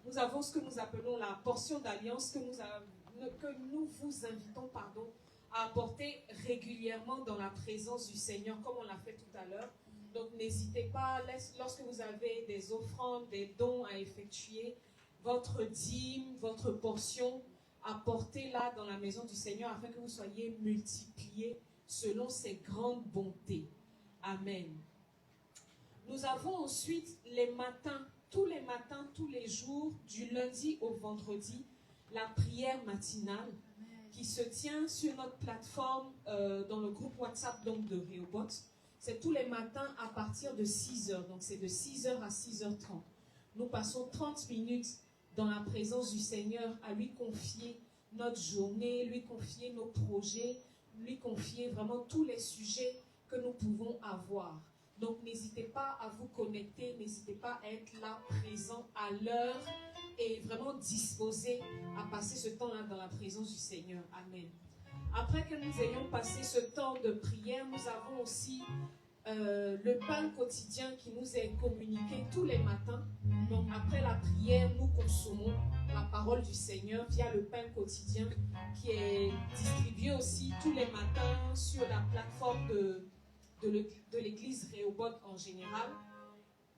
Speaker 3: nous avons ce que nous appelons la portion d'alliance que nous vous invitons, à apporter régulièrement dans la présence du Seigneur, comme on l'a fait tout à l'heure. Donc n'hésitez pas, lorsque vous avez des offrandes, des dons à effectuer, votre dîme, votre portion, apportez-la dans la maison du Seigneur afin que vous soyez multipliés selon ses grandes bontés. Amen. Nous avons ensuite les matins, tous les jours, du lundi au vendredi, la prière matinale qui se tient sur notre plateforme dans le groupe WhatsApp donc, de Rehoboth. C'est tous les matins à partir de 6h, donc c'est de 6h à 6h30. Nous passons 30 minutes dans la présence du Seigneur à lui confier notre journée, lui confier nos projets, lui confier vraiment tous les sujets que nous pouvons avoir. Donc n'hésitez pas à vous connecter, n'hésitez pas à être là, présent à l'heure et vraiment disposé à passer ce temps-là dans la présence du Seigneur. Amen. Après que nous ayons passé ce temps de prière, nous avons aussi le pain quotidien qui nous est communiqué tous les matins. Donc après la prière, nous consommons la parole du Seigneur via le pain quotidien qui est distribué aussi tous les matins sur la plateforme de l'église Rehoboth en général.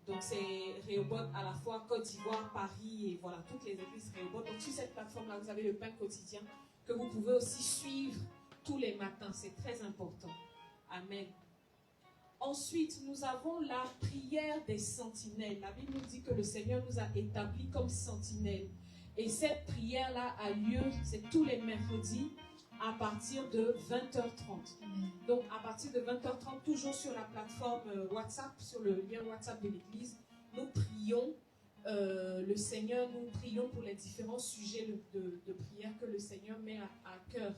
Speaker 3: Donc c'est Rehoboth à la fois Côte d'Ivoire, Paris et voilà, toutes les églises Rehoboth. Donc sur cette plateforme-là, vous avez le pain quotidien que vous pouvez aussi suivre tous les matins. C'est très important. Amen. Ensuite, nous avons la prière des sentinelles. La Bible nous dit que le Seigneur nous a établis comme sentinelles. Et cette prière-là a lieu, c'est tous les mercredis à partir de 20h30. Donc à partir de 20h30, toujours sur la plateforme WhatsApp, sur le lien WhatsApp de l'église, nous prions le Seigneur, nous prions pour les différents sujets de prière que le Seigneur met à cœur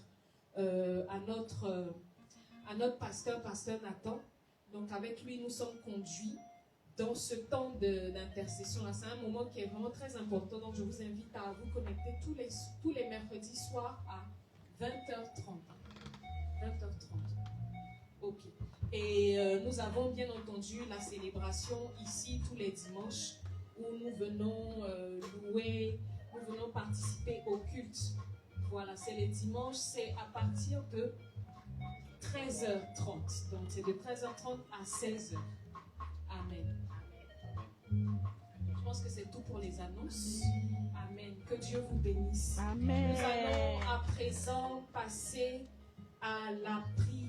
Speaker 3: à notre pasteur Nathan. Donc avec lui, nous sommes conduits dans ce temps d'intercession. C'est un moment qui est vraiment très important. Donc je vous invite à vous connecter tous les mercredis soirs à 20h30. 20h30. Ok. Et nous avons bien entendu la célébration ici tous les dimanches où nous venons louer, nous venons participer au culte. Voilà, c'est les dimanches, c'est à partir de 13h30. Donc c'est de 13h30 à 16h. Amen. Je pense que c'est tout pour les annonces. Amen. Que Dieu vous bénisse.
Speaker 1: Amen.
Speaker 3: Nous allons à présent passer à la prière.